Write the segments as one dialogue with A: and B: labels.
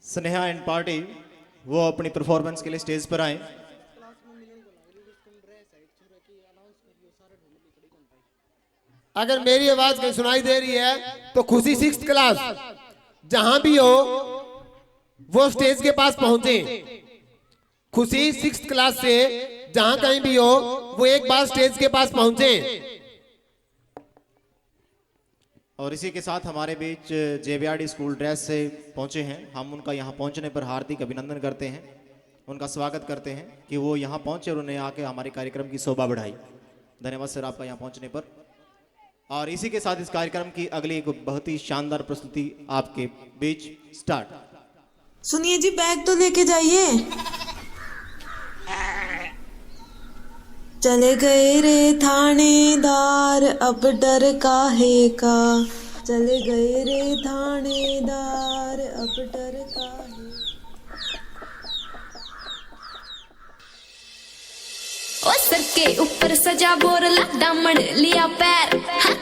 A: Sneha and party वो अपनी performance के लिए स्टेज पर आए।
B: अगर मेरी आवाज कहीं सुनाई दे रही है तो खुशी 6th क्लास जहां भी हो वो स्टेज के पास पहुंचे। खुशी 6th क्लास से जहां कहीं भी हो वो एक बार स्टेज के पास पहुंचे।
A: और इसी के साथ हमारे बीच जेबीआरडी स्कूल ड्रेस से पहुंचे हैं। हम उनका यहाँ पहुंचने पर हार्दिक अभिनंदन करते हैं, उनका स्वागत करते हैं कि वो यहाँ पहुंचे और उन्हें आके हमारे कार्यक्रम की शोभा बढ़ाई। धन्यवाद सर आपका यहाँ पहुंचने पर। और इसी के साथ इस कार्यक्रम की अगली एक बहुत ही शानदार प्रस्तुति आपके बीच स्टार्ट।
C: सुनिए जी, बैग तो लेके जाइए। चले गए रे थानेदार अब डर काहे का, चले गए रे थानेदार अब डर काहे।
D: ओ सर के ऊपर सजा बोरला दामन लिया पैर,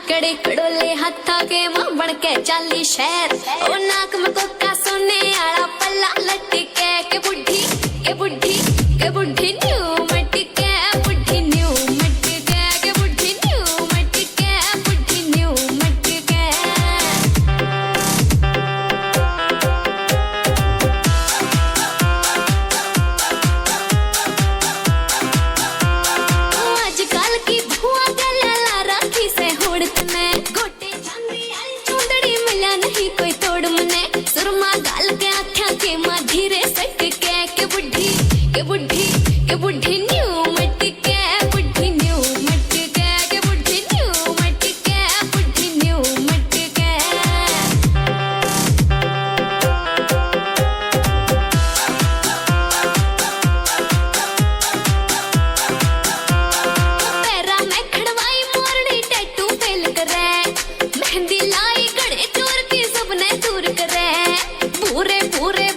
D: कड़े खड़ोले हथा के मां बन के चाली शहर। ओ नाक में कोका सोने आला पल्ला लटके के बुढ़ी के बुढ़ी के बुढ़ी न्यू मटके बुढ़ी न्यू मटके के बुढ़ी न्यू मटके बुढ़ी न्यू मटके। आजकल की भुआ गला राखी से हुड़कने गोटे चांदी आई चुंदड़ी मिला नहीं कोई तोड़ मने। सुरमा गाल के आँखें के माँ धीरे सट के बुढ़ी के बुढ़ी के बुढ़ी न्यू मटके बुढ़ी न्यू मटके के बुढ़ी न्यू मटके बुढ़ी न्यू मटके। पैरा में खड़वाई मोरनी टैटू फेल करे, मेहंदी लाई गड़े चोर की सबने दूर करे। पूरे पूरे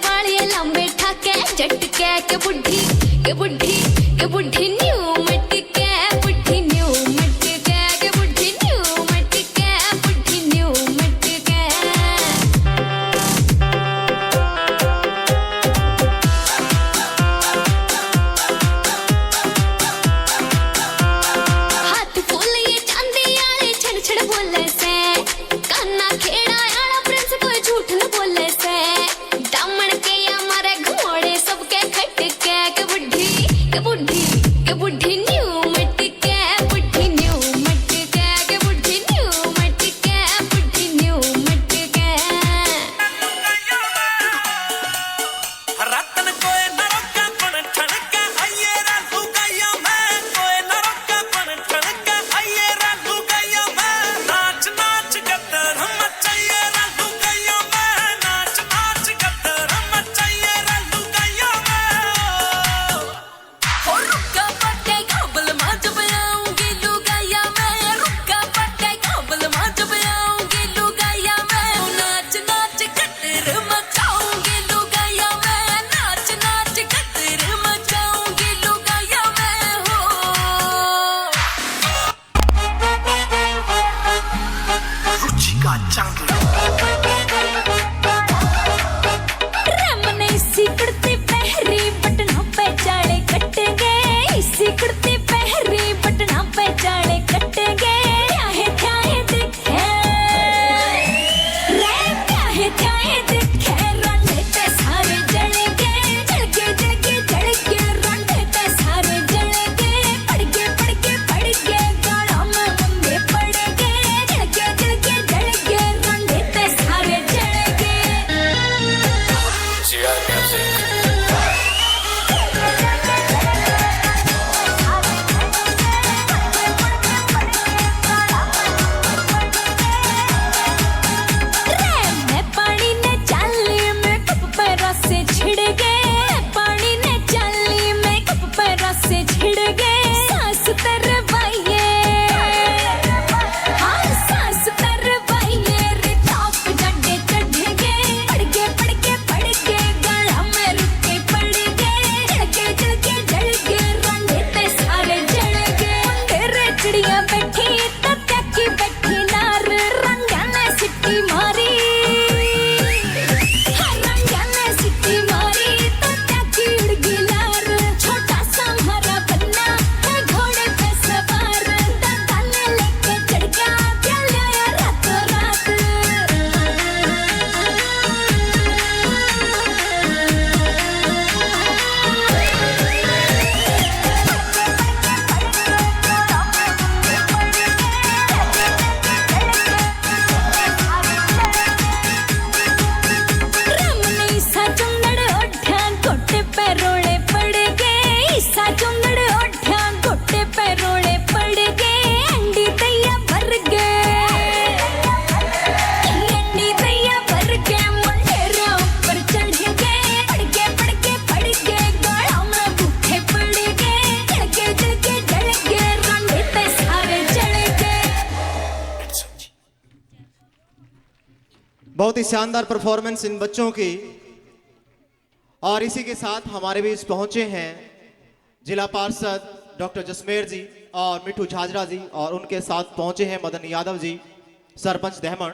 A: बहुत ही शानदार परफॉर्मेंस इन बच्चों की। और इसी के साथ हमारे बीच पहुंचे हैं जिला पार्षद डॉक्टर जसमेर जी और मिठू झाजरा जी, और उनके साथ पहुंचे हैं मदन यादव जी, सरपंच दहमण।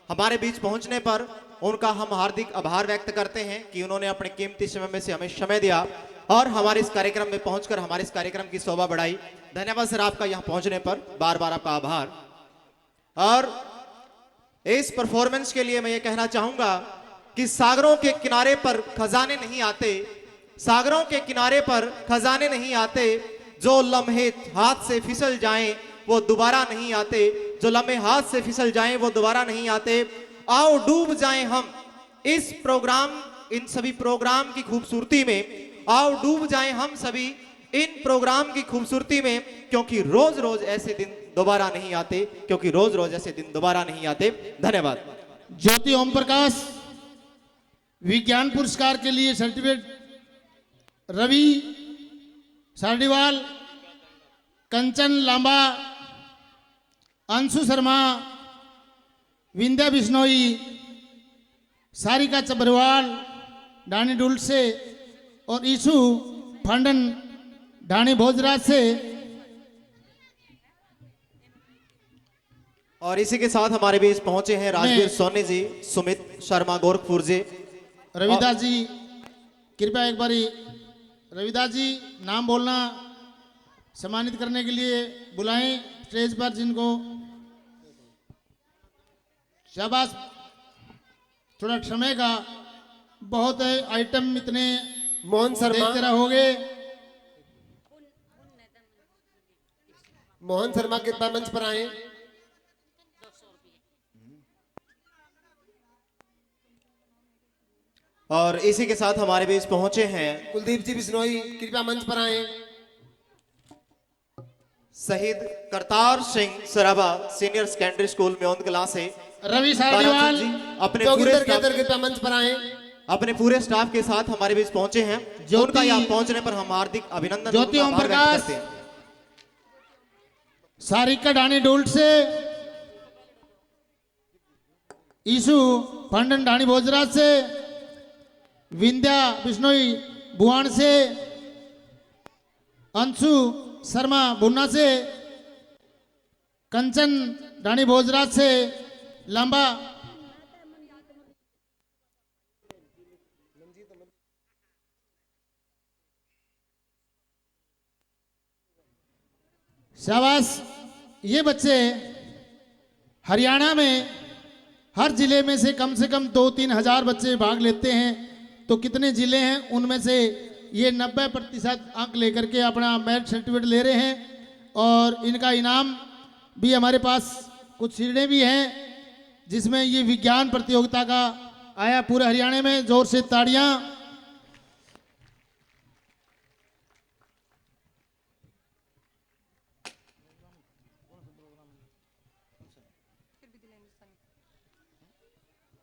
A: हमारे बीच पहुंचने पर उनका हम हार्दिक आभार व्यक्त करते हैं कि उन्होंने अपने कीमती समय में से हमें समय दिया और हमारे इस कार्यक्रम में पहुंचकर हमारे इस कार्यक्रम की शोभा बढ़ाई। धन्यवाद सर आपका यहाँ पहुंचने पर, बार बार आपका आभार। और इस परफॉर्मेंस के लिए मैं ये कहना चाहूंगा कि सागरों के किनारे पर खजाने नहीं आते, सागरों के किनारे पर खजाने नहीं आते, जो लम्हे हाथ से फिसल जाएं वो दोबारा नहीं आते, जो लम्हे हाथ से फिसल जाएं वो दोबारा नहीं आते। आओ डूब जाएं हम इस प्रोग्राम, इन सभी प्रोग्राम की खूबसूरती में, आओ डूब जाएं हम सभी इन प्रोग्राम की खूबसूरती में, क्योंकि रोज रोज ऐसे दिन दोबारा नहीं आते, क्योंकि रोज रोज ऐसे दिन दोबारा नहीं आते। धन्यवाद।
E: ज्योति ओम प्रकाश विज्ञान पुरस्कार के लिए सर्टिफिकेट रवि सार्डीवाल, कंचन लांबा, अंशु शर्मा, विंध्या बिश्नोई, सारिका चबरवाल ढाणी डुल्ट से और ईशु फंडन ढाणी भोजराज से।
A: और इसी के साथ हमारे बीच पहुंचे हैं राजवीर सोनी जी, सुमित शर्मा गोरखपुर जी।
E: रविदास जी कृपया एक बारी रविदास जी नाम बोलना, सम्मानित करने के लिए बुलाएं स्टेज पर जिनको। शाबाश, थोड़ा समय का बहुत है, आइटम इतने
B: मोहन शर्मा,
E: देखते रहोगे।
B: मोहन शर्मा कृपया मंच पर आए।
A: और इसी के साथ हमारे बीच पहुंचे हैं
B: कुलदीप जी बिश्नोई, कृपया मंच पर आए।
A: शहीद Kartar Singh Sarabha senior secondary school Meond Kalan से
E: रवि सार्डीवाल
A: अपने पूरे स्टाफ,
B: कृपया मंच पर आए।
A: अपने पूरे स्टाफ के साथ हमारे बीच पहुंचे हैं। उनका यहाँ पहुंचने पर हम हार्दिक अभिनंदन,
E: ज्योति ओम प्रकाश
A: करते हैं।
E: सारिका ढाणी डोल्ट से, ईशु फंडन ढाणी भोजराज से, विंध्या बिश्नोई बुआन से, अंशु शर्मा भुन्ना से, कंचन ढाणी भोजराज से, लांबा शाबाश। ये बच्चे हरियाणा में हर जिले में से कम 2-3 हजार बच्चे भाग लेते हैं, तो कितने जिले हैं उनमें से ये 90% अंक लेकर के अपना मेरिट सर्टिफिकेट ले रहे हैं। और इनका इनाम भी हमारे पास कुछ सीढ़े भी हैं, जिसमें ये विज्ञान प्रतियोगिता का आया पूरे हरियाणा में। जोर से ताड़ियां।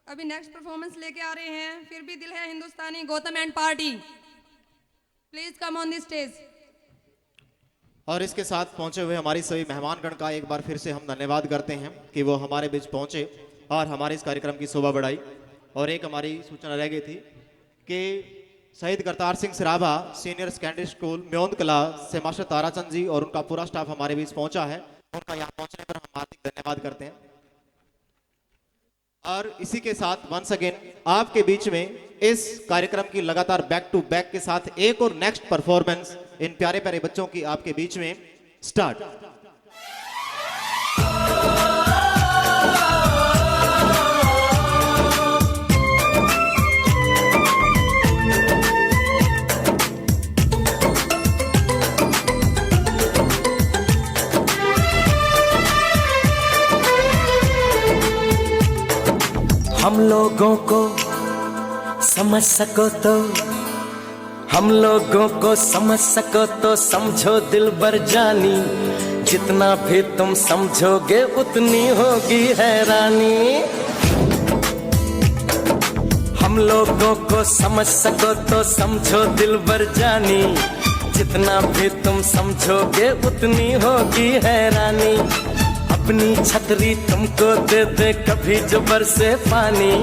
F: अभी नेक्स्ट परफॉर्मेंस लेके आ रहे हैं फिर Bhi Dil Hai Hindustani, Gautam and party. Please come on the stage.
A: और इसके साथ पहुंचे हुए हमारी सभी मेहमानगण का एक बार फिर से हम धन्यवाद करते हैं कि वो हमारे बीच पहुंचे और हमारे इस कार्यक्रम की शोभा बढ़ाई। और एक हमारी सूचना रह गई थी कि शहीद Kartar Singh Sarabha senior secondary school Meond Kalan से मास्टर ताराचंद जी और उनका पूरा स्टाफ हमारे बीच पहुंचा है। उनका यहाँ पहुंचने पर हम हार्दिक धन्यवाद करते हैं। और इसी के साथ वंस अगेन आपके बीच में इस कार्यक्रम की लगातार बैक टू बैक के साथ एक और नेक्स्ट परफॉर्मेंस इन प्यारे प्यारे बच्चों की आपके बीच में स्टार्ट।
G: हम लोगों को समझ सको तो, हम लोगों को समझ सको तो समझो दिलबर जानी, जितना भी तुम समझोगे उतनी होगी हैरानी। हम लोगों को समझ सको तो समझो दिलबर जानी, जितना भी तुम समझोगे उतनी होगी हैरानी। अब अपनी छतरी तुमको दे दे कभी जो बरसे पानी,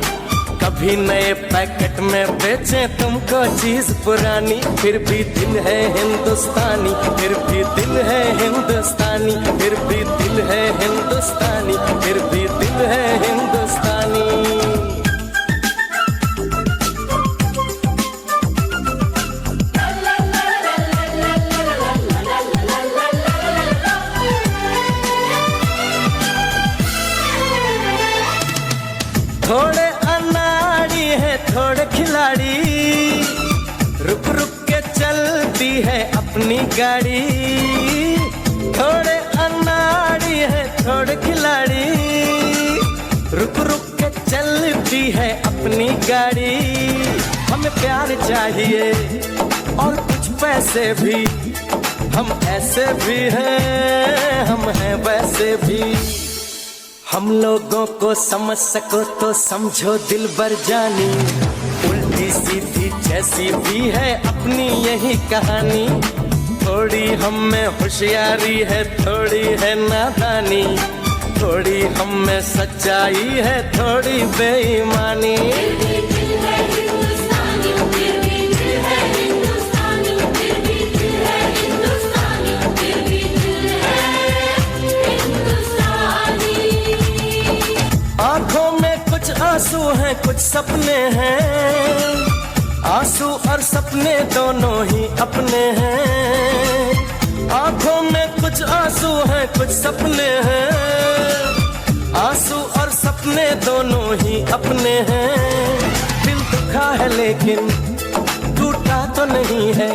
G: कभी नए पैकेट में बेचे तुमको चीज पुरानी। फिर भी दिल है हिंदुस्तानी, फिर भी दिल है हिंदुस्तानी, फिर भी दिल है हिंदुस्तानी, फिर भी दिल है हिंदुस्तानी। थोड़े अनाड़ी है थोड़े खिलाड़ी, रुक रुक के चलती है अपनी गाड़ी। थोड़े अनाड़ी है थोड़े खिलाड़ी, रुक रुक के चलती है अपनी गाड़ी। हमें प्यार चाहिए और कुछ पैसे भी, हम ऐसे भी हैं हम हैं वैसे भी। हम लोगों को समझ सको तो समझो दिल बर जानी, उल्टी सीधी जैसी भी है अपनी यही कहानी। थोड़ी हम में होशियारी है थोड़ी है नादानी, थोड़ी हम में सच्चाई है थोड़ी बेईमानी। आंखों में कुछ आंसू हैं कुछ सपने हैं, आंसू और सपने दोनों ही अपने हैं। आंखों में कुछ आंसू हैं कुछ सपने हैं, आंसू और सपने दोनों ही अपने हैं। दिल दुखा है लेकिन टूटा तो नहीं है,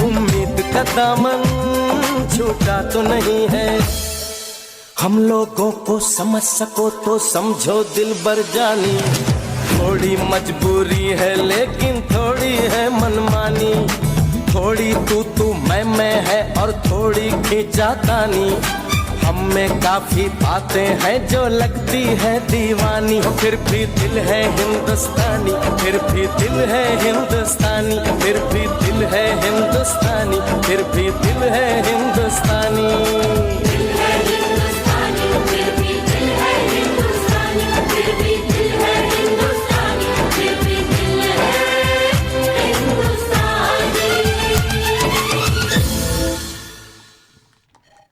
G: उम्मीद का दामन छूटा तो नहीं है। हम लोगों को समझ सको तो समझो दिल बर जानी, थोड़ी मजबूरी है लेकिन थोड़ी है मनमानी। थोड़ी तू मैं है और थोड़ी खींचातानी, हम में काफी बातें हैं जो लगती है दीवानी। फिर भी दिल है हिंदुस्तानी, फिर भी दिल है हिंदुस्तानी, फिर भी दिल है हिंदुस्तानी, फिर भी दिल है हिंदुस्तानी।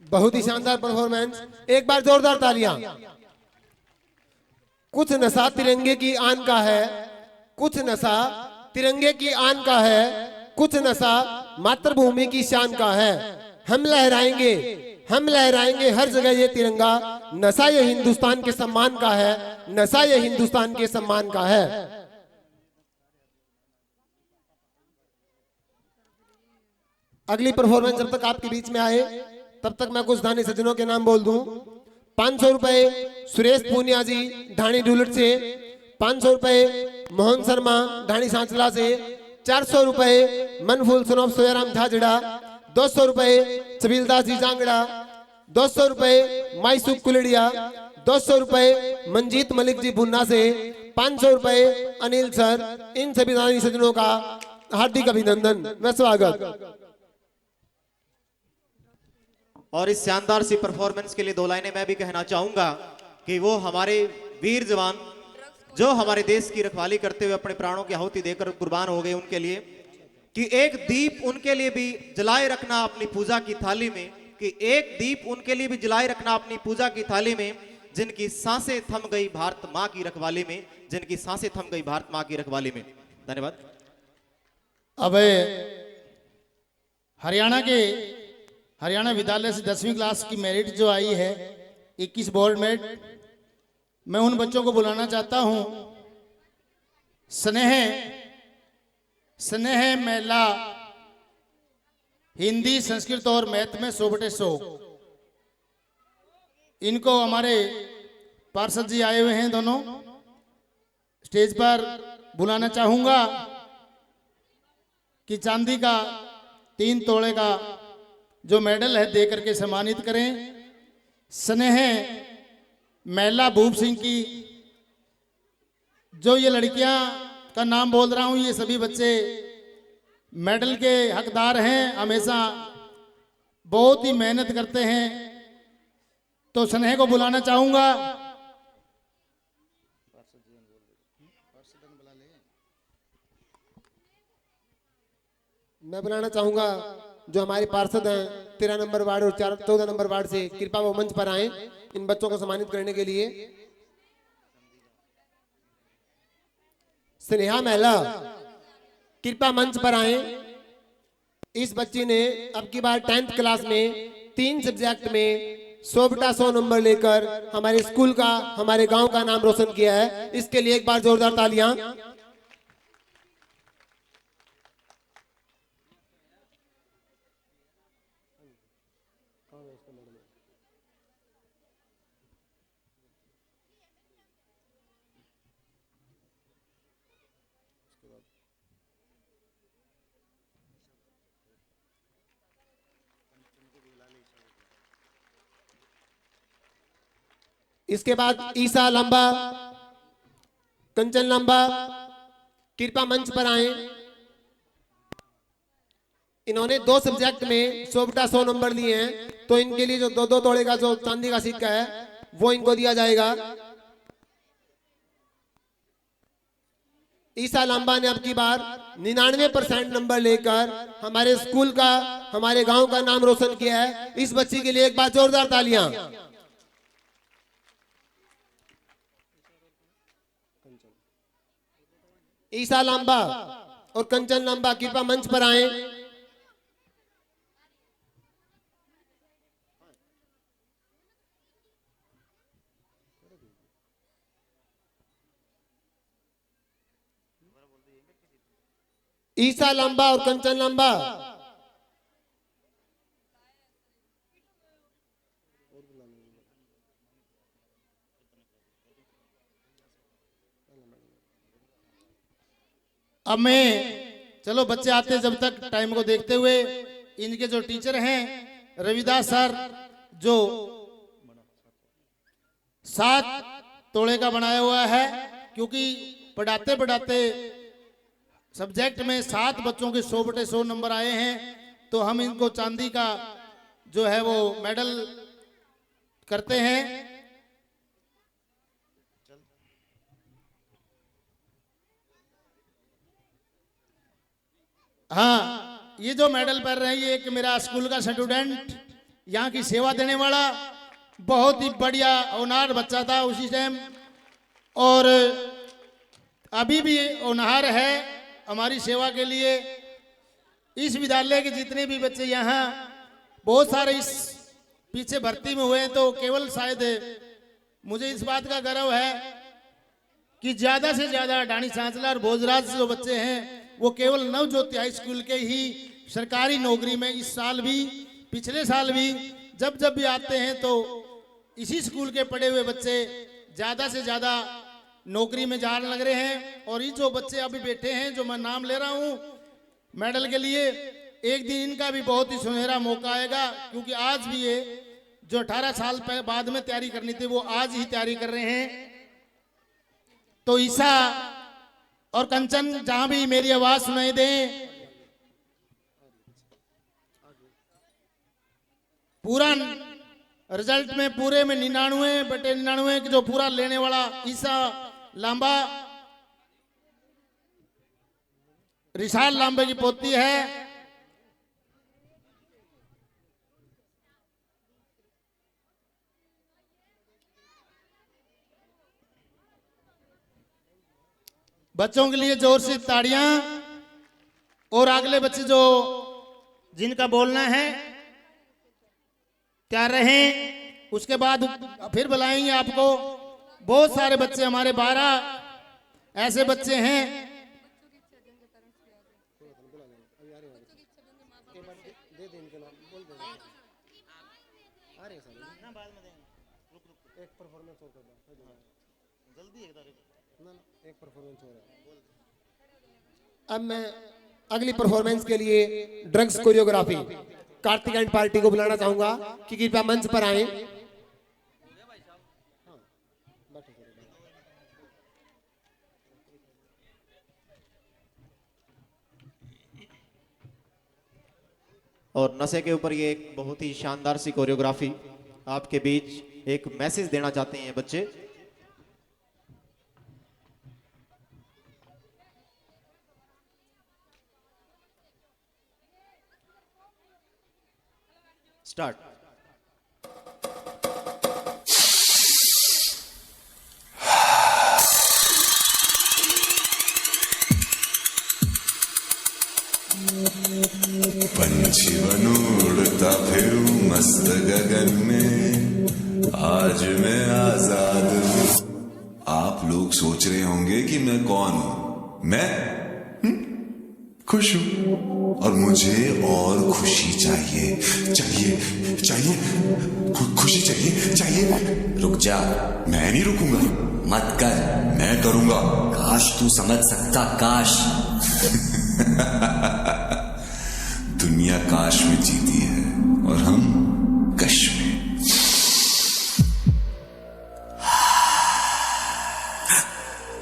B: बहुत ही शानदार परफॉर्मेंस, एक बार जोरदार तालियां। कुछ नशा तिरंगे की आन का है, कुछ नशा तिरंगे की आन का है, कुछ नशा मातृभूमि की शान का है। हम लहराएंगे हर जगह ये तिरंगा, नशा ये हिंदुस्तान के सम्मान का है, नशा ये हिंदुस्तान के सम्मान का है। अगली परफॉर्मेंस जब तक आपके बीच में आए तब तक मैं कुछ दानी सज्जनों के नाम बोल दूं। 500 रुपए सुरेश पूनिया जी ढाणी डुलट से, 500 रुपए मोहन शर्मा ढाणी सांचला से, 400 रुपए मनफूल सुनोफ सोयाराम झाजड़ा, 200 रुपए छबीलदास जी जांगड़ा, 200 रुपए माईसुख कुलड़िया, 200 रुपए मंजीत मलिक जी भुन्ना से, 500 रुपए अनिल सर। इन सभी दानी सज्जनों का हार्दिक अभिनंदन व स्वागत।
A: और इस शानदार सी परफॉर्मेंस के लिए दो लाइनें मैं भी कहना चाहूंगा कि वो हमारे वीर जवान जो हमारे देश की रखवाली करते हुए अपने प्राणों की आहुति देकर कुर्बान हो गए, उनके लिए कि एक दीप उनके लिए भी जलाए रखना अपनी पूजा की थाली में, कि एक दीप उनके लिए भी जलाए रखना अपनी पूजा की थाली में, जिनकी सांसें थम गई भारत माँ की रखवाली में, जिनकी सांसें थम गई भारत माँ की रखवाली में। धन्यवाद।
E: अब हरियाणा विद्यालय से 10वीं क्लास की मेरिट जो आई है 21 बोर्ड मेरिट, मैं उन बच्चों को बुलाना चाहता हूं। स्नेह मेला हिंदी संस्कृत और मैथ में 100/100। इनको हमारे पार्षद जी आए हुए हैं दोनों, स्टेज पर बुलाना चाहूंगा कि चांदी का 3 तोले का जो मेडल है दे करके सम्मानित करें। स्नेह महिला भूप सिंह की, जो ये लड़कियां का नाम बोल रहा हूं, ये सभी बच्चे मेडल के हकदार हैं। हमेशा बहुत ही मेहनत करते हैं, तो स्नेह को बुलाना चाहूंगा।
B: मैं बुलाना चाहूंगा जो हमारे पार्षद हैं 13 नंबर वार्ड और 14 नंबर वार्ड से, कृपया वो मंच पर आए इन बच्चों को सम्मानित करने के लिए। स्नेहा महिला कृपया मंच पर आए। इस बच्ची ने अब की बार 10th क्लास में 3 सब्जेक्ट में 100/100 नंबर लेकर हमारे स्कूल का, हमारे गांव का नाम रोशन किया है। इसके लिए एक बार जोरदार तालियां। इसके बाद ईसा लंबा, कंचन लंबा कृपया मंच पर आए। इन्होंने 2 सब्जेक्ट में 100/100 नंबर लिए हैं, तो इनके लिए जो 2-2 तोड़े का जो चांदी का सिक्का है वो इनको दिया जाएगा। ईसा लंबा ने अब की बार 99% नंबर लेकर हमारे स्कूल का, हमारे गांव का नाम रोशन किया है। इस बच्ची के लिए एक बार जोरदार तालियां। ईसा लंबा और कंचन लंबा कृपया मंच पर आए। ईसा लंबा और कंचन लंबा
E: अब मैं, चलो बच्चे आते जब तक टाइम को देखते हुए इनके जो टीचर हैं रविदास सर, जो 7 तोड़े का बनाया हुआ है, क्योंकि पढ़ाते पढ़ाते सब्जेक्ट में 7 बच्चों के 100/100 नंबर आए हैं, तो हम इनको चांदी का जो है वो मेडल करते हैं। हाँ, ये जो मेडल पहन रहे हैं ये एक मेरा स्कूल का स्टूडेंट, यहाँ की सेवा देने वाला, बहुत ही बढ़िया होनहार बच्चा था उसी टाइम, और अभी भी होनहार है हमारी सेवा के लिए। इस विद्यालय के जितने भी बच्चे यहाँ, बहुत सारे इस पीछे भर्ती में हुए हैं, तो केवल शायद मुझे इस बात का गर्व है कि ज्यादा से ज्यादा डाणी सांचला और भोजराज जो बच्चे हैं वो केवल नवज्योति हाई स्कूल के ही सरकारी नौकरी में इस साल भी, पिछले साल भी, जब जब भी आते हैं तो इसी स्कूल के पढ़े हुए बच्चे ज्यादा से ज्यादा नौकरी में जाने लग रहे हैं। और ये जो बच्चे अभी बैठे हैं जो मैं नाम ले रहा हूँ मेडल के लिए, एक दिन इनका भी बहुत ही सुनहरा मौका आएगा, क्योंकि आज भी ये जो 18 साल बाद में तैयारी करनी थी वो आज ही तैयारी कर रहे हैं। तो ईसा और कंचन जहां भी मेरी आवाज सुनाई दे, पूरा रिजल्ट में पूरे में 99/99 जो पूरा लेने वाला ईसा लांबा, रिसाल लांबे की पोती है। बच्चों के लिए जोर से ताड़ियां। और अगले बच्चे जो जिनका बोलना है तैयार रहें, उसके बाद फिर बुलाएंगे आपको। बहुत सारे बच्चे हमारे 12 ऐसे बच्चे हैं।
B: अब मैं अगली परफॉर्मेंस के लिए drugs choreography Kartik and party को बुलाना चाहूंगा कि कृपया मंच पर आए।
A: और नशे के ऊपर ये एक बहुत ही शानदार सी कोरियोग्राफी आपके बीच एक मैसेज देना चाहते हैं बच्चे। स्टार्ट।
H: पंछी बनूं उड़ता फिरूं मस्त गगन में, आज मैं आजाद हूं। आप लोग सोच रहे होंगे कि मैं कौन हूं। मैं खुश हूं और मुझे और खुशी चाहिए चाहिए चाहिए खुशी चाहिए चाहिए।
I: रुक जा।
H: मैं नहीं रुकूंगा।
I: मत कर।
H: मैं करूंगा।
I: काश तू समझ सकता, काश।
H: दुनिया काश में जीती है और हम कश में।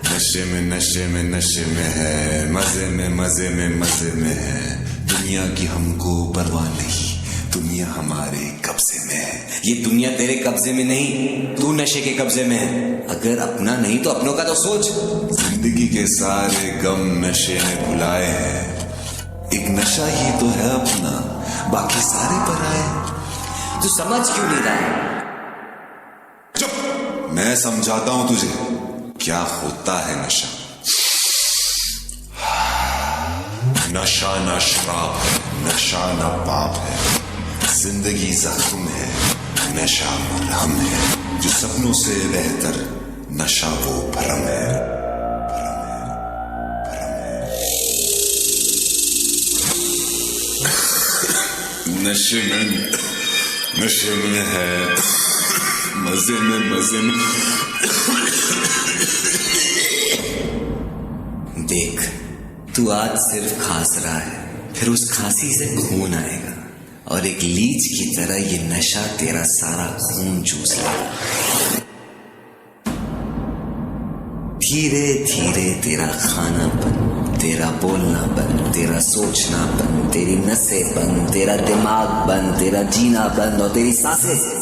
H: नशे में नशे में नशे में है, मजे में मजे में मजे में है। दुनिया की हमको परवाह नहीं, दुनिया हमारे कब्जे में है।
I: ये दुनिया तेरे कब्जे में नहीं, तू नशे के कब्जे में है। अगर अपना नहीं तो अपनों का तो सोच।
H: जिंदगी के सारे गम नशे ने भुलाए हैं, एक नशा ही तो है अपना, बाकी सारे पराए।
I: तू समझ क्यों नहीं रहा?
H: चुप। मैं समझाता हूं तुझे क्या होता है नशा। नशा न श्राप है, नशा न पाप है। जिंदगी जख्म है, नशा मरहम है। जो सपनों से बेहतर नशा वो भरम है। नशे में है, मजे में मजे में।
I: देख, तू आज सिर्फ खांस रहा है, फिर उस खांसी से खून आएगा और एक लीच की तरह ये नशा तेरा सारा खून चूस लेगा। धीरे धीरे तेरा खाना बंद, तेरा बोलना बंद, तेरा सोचना बंद, तेरी नसें बंद, तेरा दिमाग बंद, तेरा जीना बंद और तेरी सांसें बंद।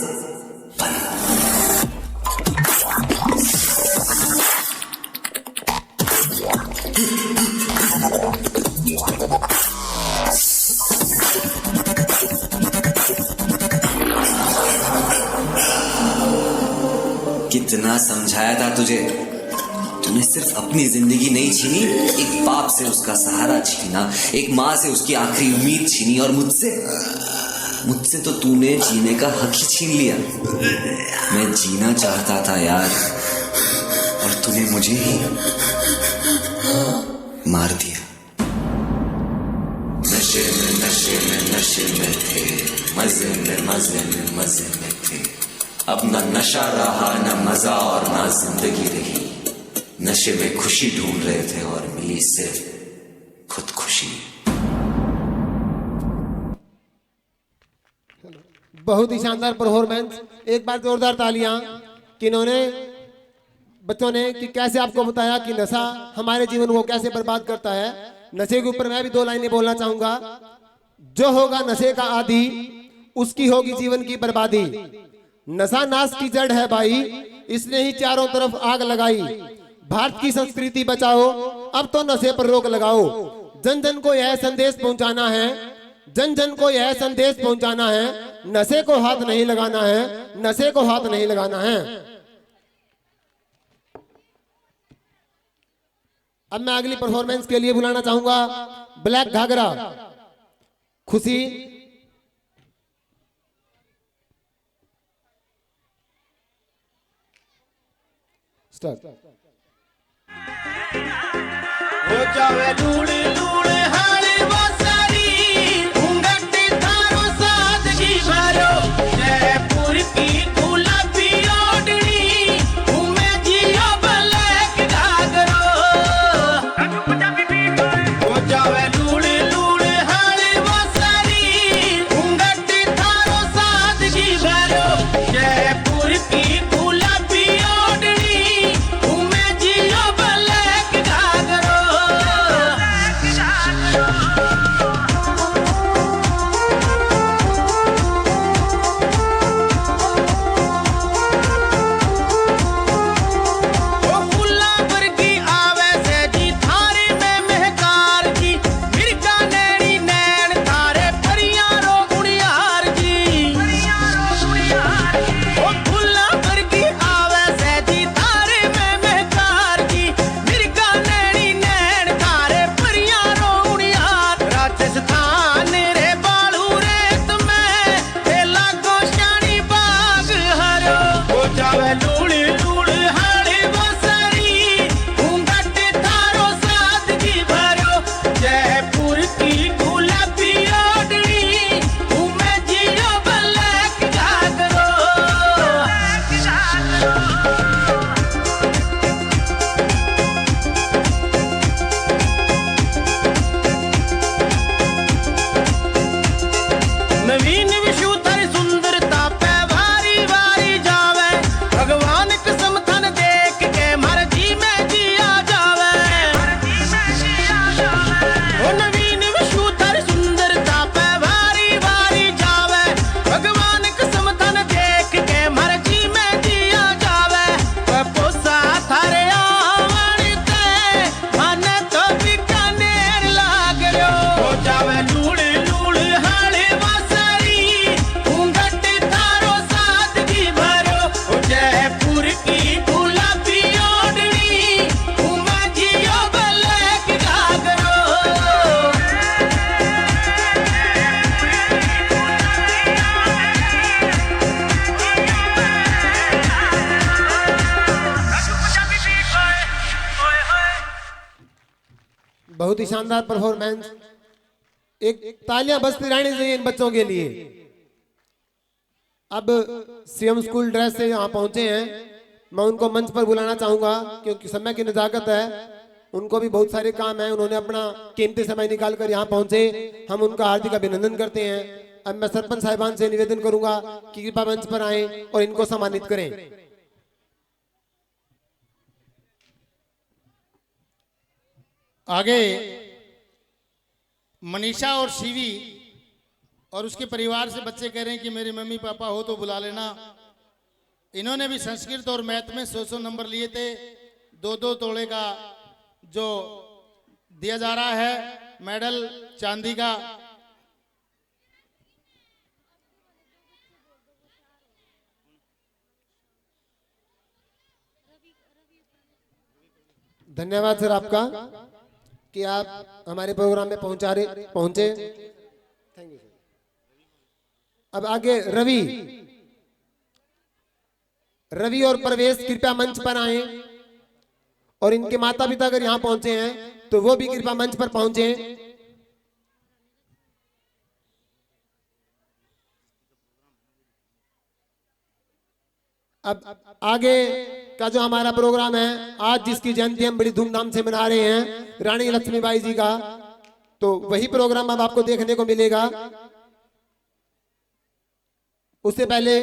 I: कितना समझाया था तुझे, तूने सिर्फ अपनी जिंदगी नहीं छीनी, एक बाप से उसका सहारा छीना, एक माँ से उसकी आखिरी उम्मीद छीनी और मुझसे तो तूने जीने का हक ही छीन लिया। मैं जीना चाहता था यार, और तूने मुझे ही मार दिया। नशे में नशे में नशे में थे, मजे में मजे में मजे में थे। अब ना नशा रहा, ना मजा और ना जिंदगी रही। नशे में खुशी ढूंढ रहे थे और मिली सिर्फ खुदकुशी।
B: बहुत ही शानदार परफॉर्मेंस। एक बार जोरदार तालियां किन्होंने बच्चों ने कि कैसे आपको बताया कि नशा हमारे जीवन को कैसे बर्बाद करता है। नशे के ऊपर मैं भी 2 लाइनें बोलना चाहूंगा। जो होगा नशे का आदी, उसकी होगी जीवन की बर्बादी। नशा नाश की जड़ है भाई, इसने ही चारों तरफ आग लगाई। भारत की संस्कृति बचाओ, अब तो नशे पर रोक लगाओ। जन जन को यह संदेश पहुंचाना है, जन जन को यह संदेश पहुंचाना है। नशे को हाथ नहीं लगाना है, नशे को हाथ नहीं लगाना है। अब मैं अगली परफॉर्मेंस के लिए बुलाना चाहूंगा ब्लैक घाघरा खुशी। स्टार्ट।
J: हो जावे लूड़ लूड़ हाड़ी बसारी, घूंघट थारो सादगी भरो। जयपुर की गुलाबी ओढ़नी, घूमे जियो ब्लैक घाघरो। हो जावे लूड़ लूड़ हाड़ी बसारी, घूंघट थारो सादगी भरो। जयपुर की गुलाबी ओढ़नी, घूमे जियो ब्लैक घाघरो।
B: बहुत ही शानदार परफॉर्मेंस। एक तालियां बजती रहनी चाहिए इन बच्चों के लिए। अब सीएम स्कूल ड्रेस से यहाँ पहुंचे हैं, मैं उनको मंच पर बुलाना चाहूंगा क्योंकि समय की नजाकत है, उनको भी बहुत सारे काम है, उन्होंने अपना कीमती समय निकाल कर यहाँ पहुंचे, हम उनका हार्दिक अभिनंदन करते हैं। अब मैं सरपंच साहिबान से निवेदन करूंगा कि कृपया मंच पर आए और इनको सम्मानित करें।
E: आगे मनीषा और शिवी और उसके परिवार से बच्चे कह रहे हैं कि मेरे मम्मी पापा हो तो बुला लेना। इन्होंने भी संस्कृत और मैथ में 100 नंबर लिए थे। 2-2 तोले का जो दिया जा रहा है मेडल चांदी का।
B: धन्यवाद सर आपका कि आप हमारे प्रोग्राम में पहुंचे। Thank you sir. अब आगे रवि और प्रवेश कृपया मंच पर आए और इनके माता पिता अगर यहाँ पहुंचे हैं तो वो भी कृपया मंच पर पहुंचे। अब आगे का जो हमारा प्रोग्राम है, आज जिसकी जयंती हम बड़ी धूमधाम से मना रहे हैं रानी लक्ष्मीबाई जी का, तो वही प्रोग्राम अब आपको देखने को मिलेगा। उससे पहले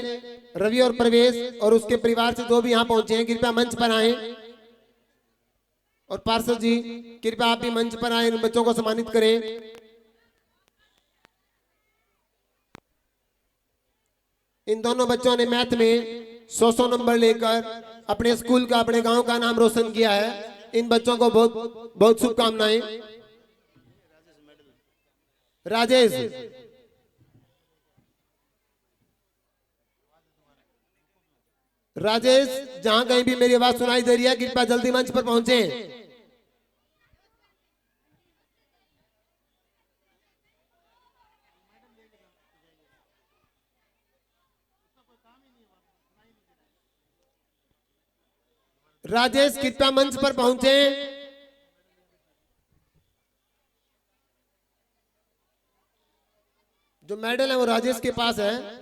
B: रवि और प्रवेश और उसके परिवार से जो भी यहाँ पहुंचे हैं कृपया मंच पर आए। और पार्षद जी कृपया आप भी मंच पर आए, इन बच्चों को सम्मानित करें। इन दोनों बच्चों ने मैथ में 100 नंबर लेकर अपने स्कूल का, अपने गांव का नाम रोशन किया है। इन बच्चों को बहुत बहुत शुभकामनाएं। राजेश जहां कहीं भी मेरी आवाज सुनाई दे रही है कृपया जल्दी मंच पर पहुंचे। राजेश कृपया मंच पर पहुंचे। जो मेडल है वो राजेश के पास है।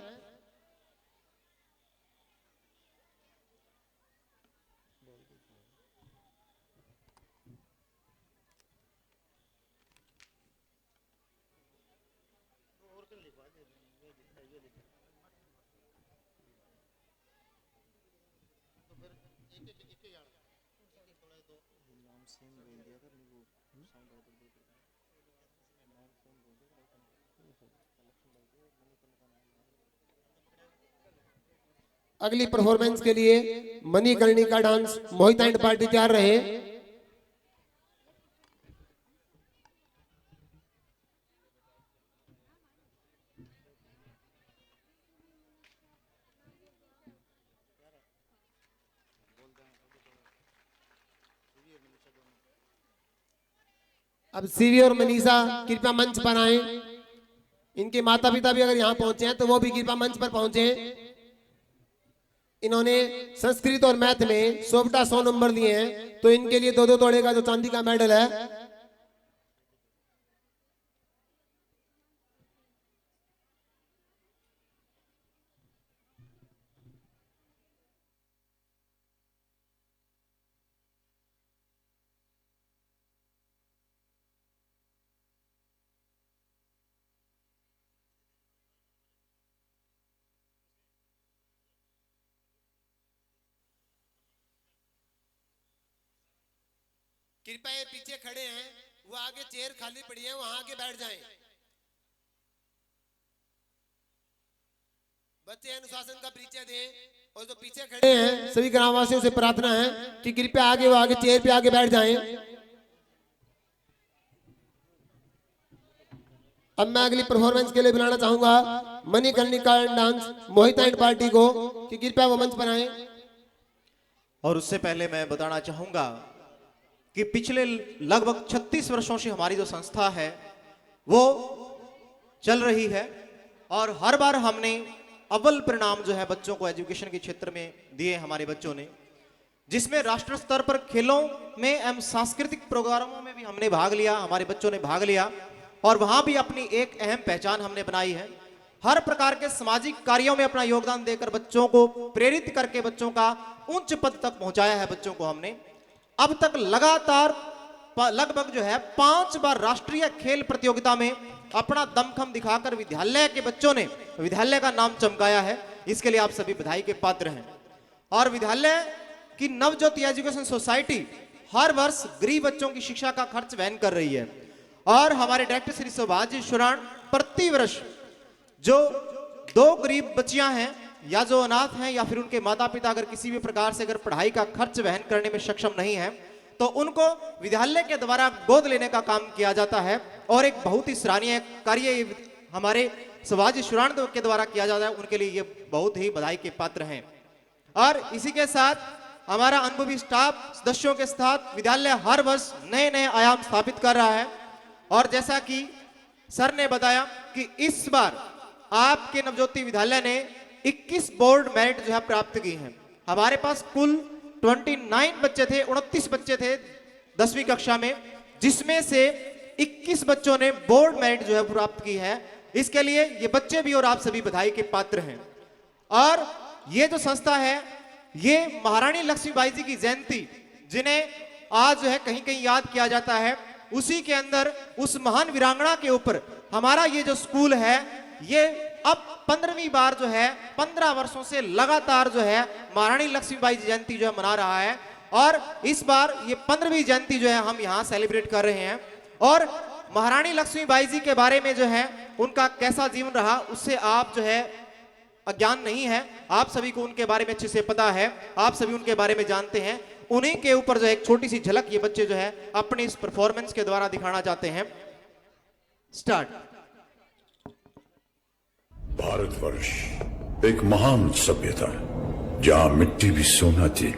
B: अगली परफॉर्मेंस के लिए Manikarnika dance Mohita and party तैयार रहे। अब सीवी और मनीषा कृपया मंच पर आए। इनके माता पिता भी अगर यहाँ पहुंचे हैं तो वो भी कृपया मंच पर पहुंचे। इन्होंने संस्कृत और मैथ में 100 नंबर लिए हैं, तो इनके लिए 2-2 तोड़े का जो चांदी का मेडल है। कृपया ये पीछे खड़े हैं, वो आगे चेयर खाली पड़ी है, वहां आके बैठ जाएं। बच्चे अनुशासन का परिचय दें और जो पीछे खड़े हैं सभी ग्रामवासियों से प्रार्थना है कि कृपया आगे वो आगे चेयर पे आगे बैठ जाएं। अब मैं अगली परफॉर्मेंस के लिए बुलाना चाहूंगा Manikarnika dance Mohita and party को कि कृपया वो मंच पर आए।
A: और उससे पहले मैं बताना चाहूंगा कि पिछले लगभग 36 वर्षों से हमारी जो संस्था है वो चल रही है और हर बार हमने अव्वल परिणाम जो है बच्चों को एजुकेशन के क्षेत्र में दिए हमारे बच्चों ने। जिसमें राष्ट्र स्तर पर खेलों में एवं सांस्कृतिक प्रोग्रामों में भी हमने भाग लिया, हमारे बच्चों ने भाग लिया और वहां भी अपनी एक अहम पहचान हमने बनाई है। हर प्रकार के सामाजिक कार्यों में अपना योगदान देकर बच्चों को प्रेरित करके बच्चों का उच्च पद तक पहुंचाया है। बच्चों को हमने अब तक लगातार लगभग जो है 5 बार राष्ट्रीय खेल प्रतियोगिता में अपना दमखम दिखाकर विद्यालय के बच्चों ने विद्यालय का नाम चमकाया है। इसके लिए आप सभी बधाई के पात्र हैं। और विद्यालय की नवज्योति एजुकेशन सोसाइटी हर वर्ष गरीब बच्चों की शिक्षा का खर्च वहन कर रही है और हमारे डायरेक्टर श्री सौभाग्य शुराण प्रति वर्ष जो 2 गरीब बच्चियां हैं या जो अनाथ हैं या फिर उनके माता पिता अगर किसी भी प्रकार से अगर पढ़ाई का खर्च वहन करने में सक्षम नहीं है तो उनको विद्यालय के द्वारा गोद लेने का काम किया जाता है और एक बहुत ही सराहनीय कार्य हमारे सौभाग्य शुराण के द्वारा किया जाता है। उनके लिए ये बहुत ही बधाई के पात्र हैं। और इसी के साथ हमारा अनुभवी स्टाफ सदस्यों के साथ विद्यालय हर वर्ष नए नए आयाम स्थापित कर रहा है। और जैसा कि सर ने बताया कि इस बार आपके नवज्योति विद्यालय ने 21 बोर्ड मेरिट जो है प्राप्त की हैं। हमारे पास कुल 29 बच्चे थे, 29 बच्चे थे 10वीं कक्षा में, जिसमें से 21 बच्चों ने बोर्ड मेरिट जो है प्राप्त की है। इसके लिए ये बच्चे भी और आप सभी बधाई के पात्र हैं। और ये जो संस्था है ये महारानी लक्ष्मीबाई जी की जयंती जिन्हें आज जो है कहीं कहीं याद किया जाता है, उसी के अंदर उस महान वीरांगना के ऊपर हमारा ये जो स्कूल है ये अब 15वीं बार जो है 15 वर्षों से लगातार जो है महारानी लक्ष्मीबाई जयंती जो है मना रहा है। और इस बार ये 15वीं जयंती जो है हम यहाँ सेलिब्रेट कर रहे हैं। और महारानी लक्ष्मीबाई जी के बारे में जो है उनका कैसा जीवन रहा उससे आप जो है अज्ञान नहीं है, आप सभी को उनके बारे में अच्छे से पता है, आप सभी उनके बारे में जानते हैं। उन्हीं के ऊपर जो है एक छोटी सी झलक ये बच्चे जो है अपनी इस परफॉर्मेंस के द्वारा दिखाना चाहते हैं। स्टार्ट।
K: भारतवर्ष एक महान सभ्यता है जहां मिट्टी भी सोना थी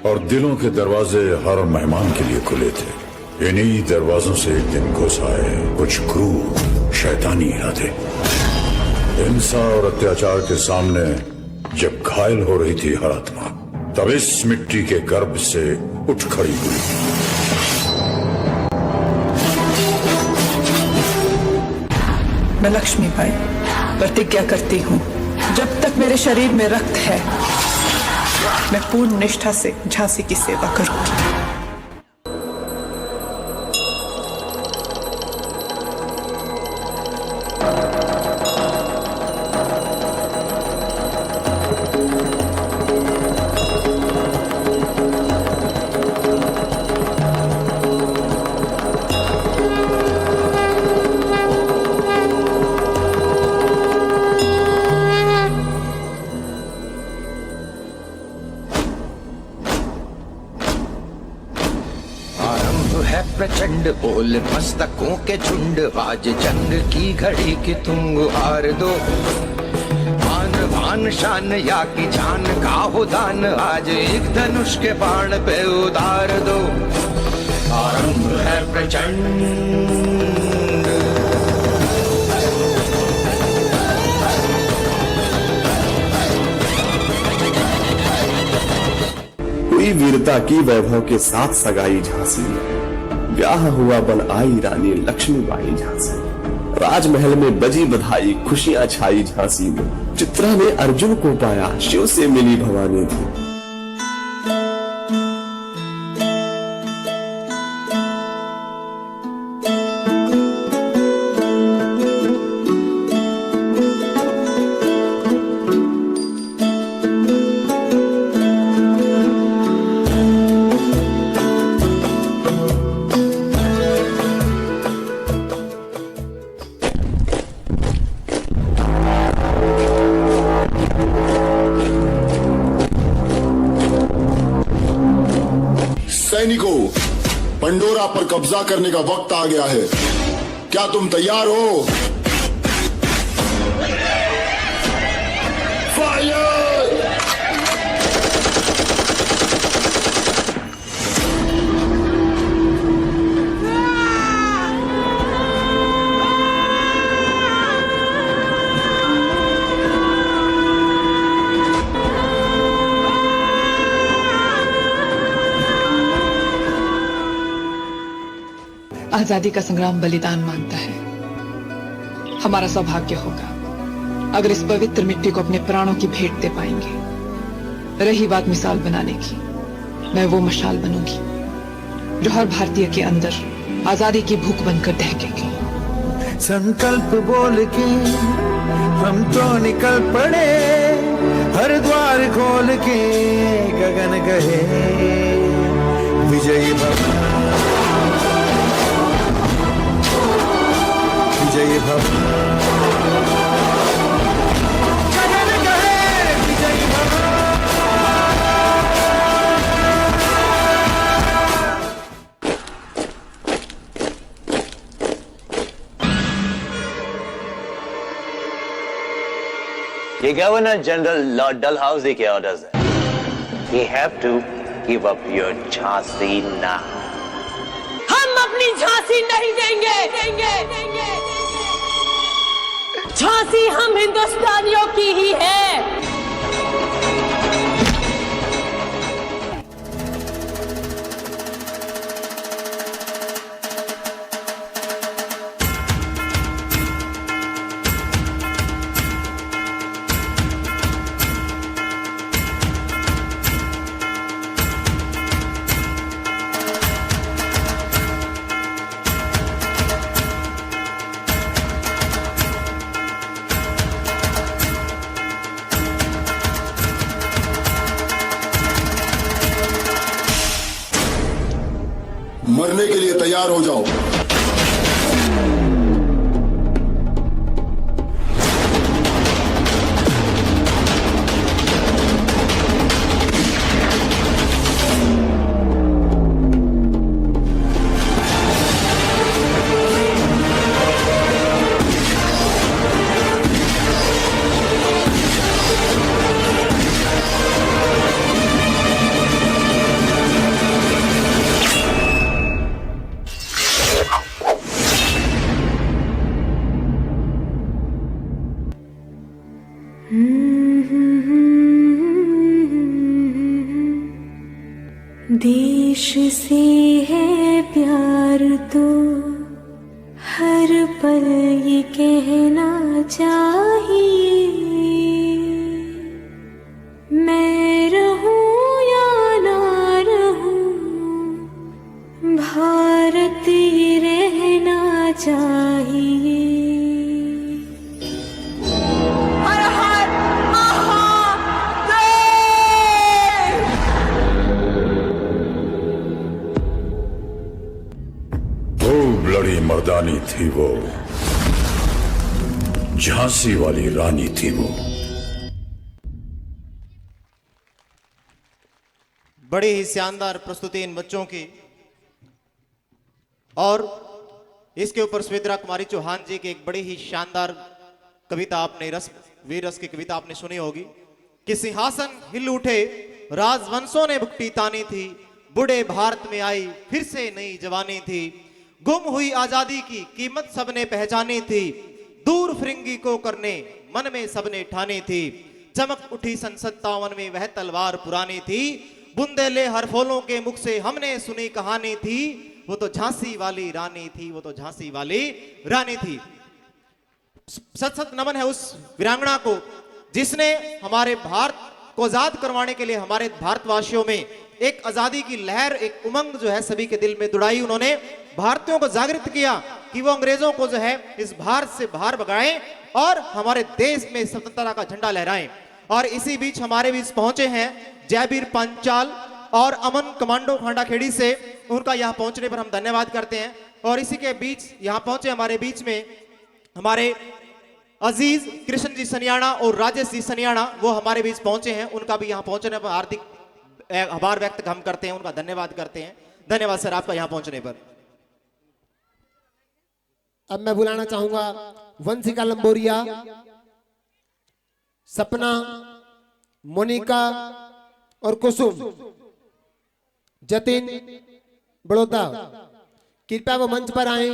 K: और दिलों के दरवाजे हर मेहमान के लिए खुले थे। इन्हीं दरवाजों से एक दिन घुस आए कुछ क्रूर शैतानी इरादे। हिंसा और अत्याचार के सामने जब घायल हो रही थी हर आत्मा, तब इस मिट्टी के गर्भ से उठ खड़ी हुई।
L: मैं लक्ष्मीबाई प्रतिज्ञा करती हूँ, जब तक मेरे शरीर में रक्त है मैं पूर्ण निष्ठा से झांसी की सेवा करूंगी।
M: प्रचंड बोल मस्तकों के झुंड, आज जंग की घड़ी की तुम गुहार दो। भान भान शान या की जान का हो दान, आज एक धनुष के बाण पे उतार दो। आरंभ है प्रचंड।
N: हुई वीरता की वैभव के साथ सगाई झांसी में, ब्याह हुआ बन आई रानी लक्ष्मीबाई झांसी। राजमहल में बजी बधाई, खुशियां छाई झांसी में। चित्रा ने अर्जुन को पाया, शिव से मिली भवानी थी।
O: सैनिकों, पंडोरा पर कब्जा करने का वक्त आ गया है। क्या तुम तैयार हो? फायर!
L: आजादी का संग्राम बलिदान मांगता है। हमारा सौभाग्य होगा अगर इस पवित्र मिट्टी को अपने प्राणों की भेंट दे पाएंगे। रही बात मिसाल बनाने की, मैं वो मशाल बनूंगी जो हर भारतीय के अंदर आजादी की भूख बनकर दहकेगी।
J: संकल्प बोल के हम तो निकल पड़े, हर द्वार खोल के गगन कहे विजयी भव, विजयी भव, गगन कहे विजयी भव।
P: ये गवर्नर जनरल लॉर्ड डलहाउसी के ऑर्डर्स है। You have to give up your Jhansi now.
Q: हम अपनी झांसी नहीं देंगे, झांसी हम हिंदुस्तानियों की ही है।
O: मरने के लिए तैयार हो जाओ।
C: देश से है प्यार तो हर पल ये कहना चाहिए, मैं रहूं या ना रहूं भारत ये रहना चाहिए।
Q: हर हर महादेव।
K: खूब लड़ी मर्दानी थी वो, झांसी वाली रानी थी वो।
A: बड़ी ही शानदार प्रस्तुति इन बच्चों की। और इसके ऊपर सुमित्रा कुमारी चौहान जी की एक बड़ी ही शानदार कविता आपने वीर रस की कविता आपने सुनी होगी कि सिंहासन हिल उठे राजवंशों ने भुक्टी तानी थी, बूढ़े भारत में आई फिर से नई जवानी थी, गुम हुई आजादी की कीमत सबने पहचानी थी, दूर फिरंगी को करने मन में सबने ठानी थी, चमक उठी सन 57 में वह तलवार पुरानी थी, बुंदेले हर फूलों के मुख से हमने सुनी कहानी थी, वो तो झांसी वाली रानी थी, वो तो झांसी वाली रानी थी। सत सत नमन है उस वीरांगना को जिसने हमारे भारत को आजाद करवाने के लिए हमारे भारतवासियों में एक आजादी की लहर, एक उमंग जो है सभी के दिल में दुड़ाई। उन्होंने भारतीयों को जागृत किया कि वो अंग्रेजों को जो है इस भारत से बाहर भगाएं और हमारे देश में स्वतंत्रता का झंडा लहराएं। और इसी बीच हमारे बीच पहुंचे हैं जयवीर पांचाल और अमन कमांडो खांडाखेड़ी से, उनका यहाँ पहुंचने पर हम धन्यवाद करते हैं। और इसी के बीच यहाँ पहुंचे हमारे बीच में हमारे अजीज कृष्ण जी सनियाना और राजेश जी सनियाना, वो हमारे बीच पहुंचे हैं, उनका भी यहाँ पहुंचने पर हार्दिक आभार व्यक्त हम करते हैं, उनका धन्यवाद करते हैं। धन्यवाद सर आपका यहाँ पहुंचने पर।
B: अब मैं बुलाना चाहूंगा वंशिका लंबोरिया, सपना, मोनिका और कुसुम, जतिन बड़ौदा, कृपया वो मंच पर आए।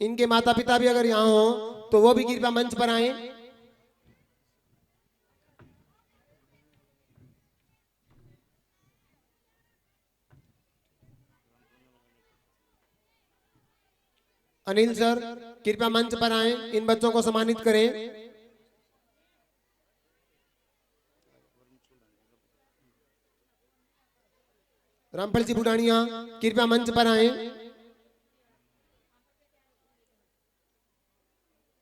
B: इनके माता पिता भी अगर यहाँ हो तो वो भी कृपया मंच पर आए। अनिल सर कृपया मंच पर आए, इन बच्चों को सम्मानित करें। रामफल जी बुढ़ानिया कृपया मंच पर आए।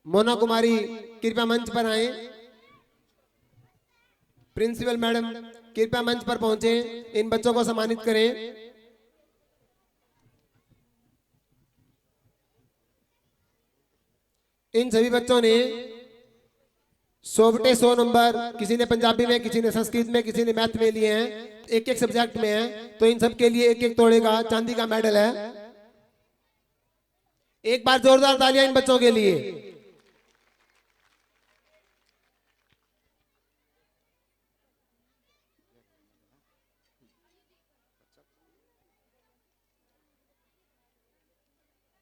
B: मोना कुमारी कृपया मंच पर आए। प्रिंसिपल मैडम कृपया मंच पर पहुंचे, इन बच्चों को सम्मानित करें। इन सभी बच्चों ने 100 बटे 100 नंबर, किसी ने पंजाबी में, किसी ने संस्कृत में, किसी ने मैथ में लिए हैं, एक एक सब्जेक्ट में है, तो इन सब के लिए एक एक तोड़े का चांदी का मेडल है। एक बार जोरदार तालियां इन बच्चों के लिए।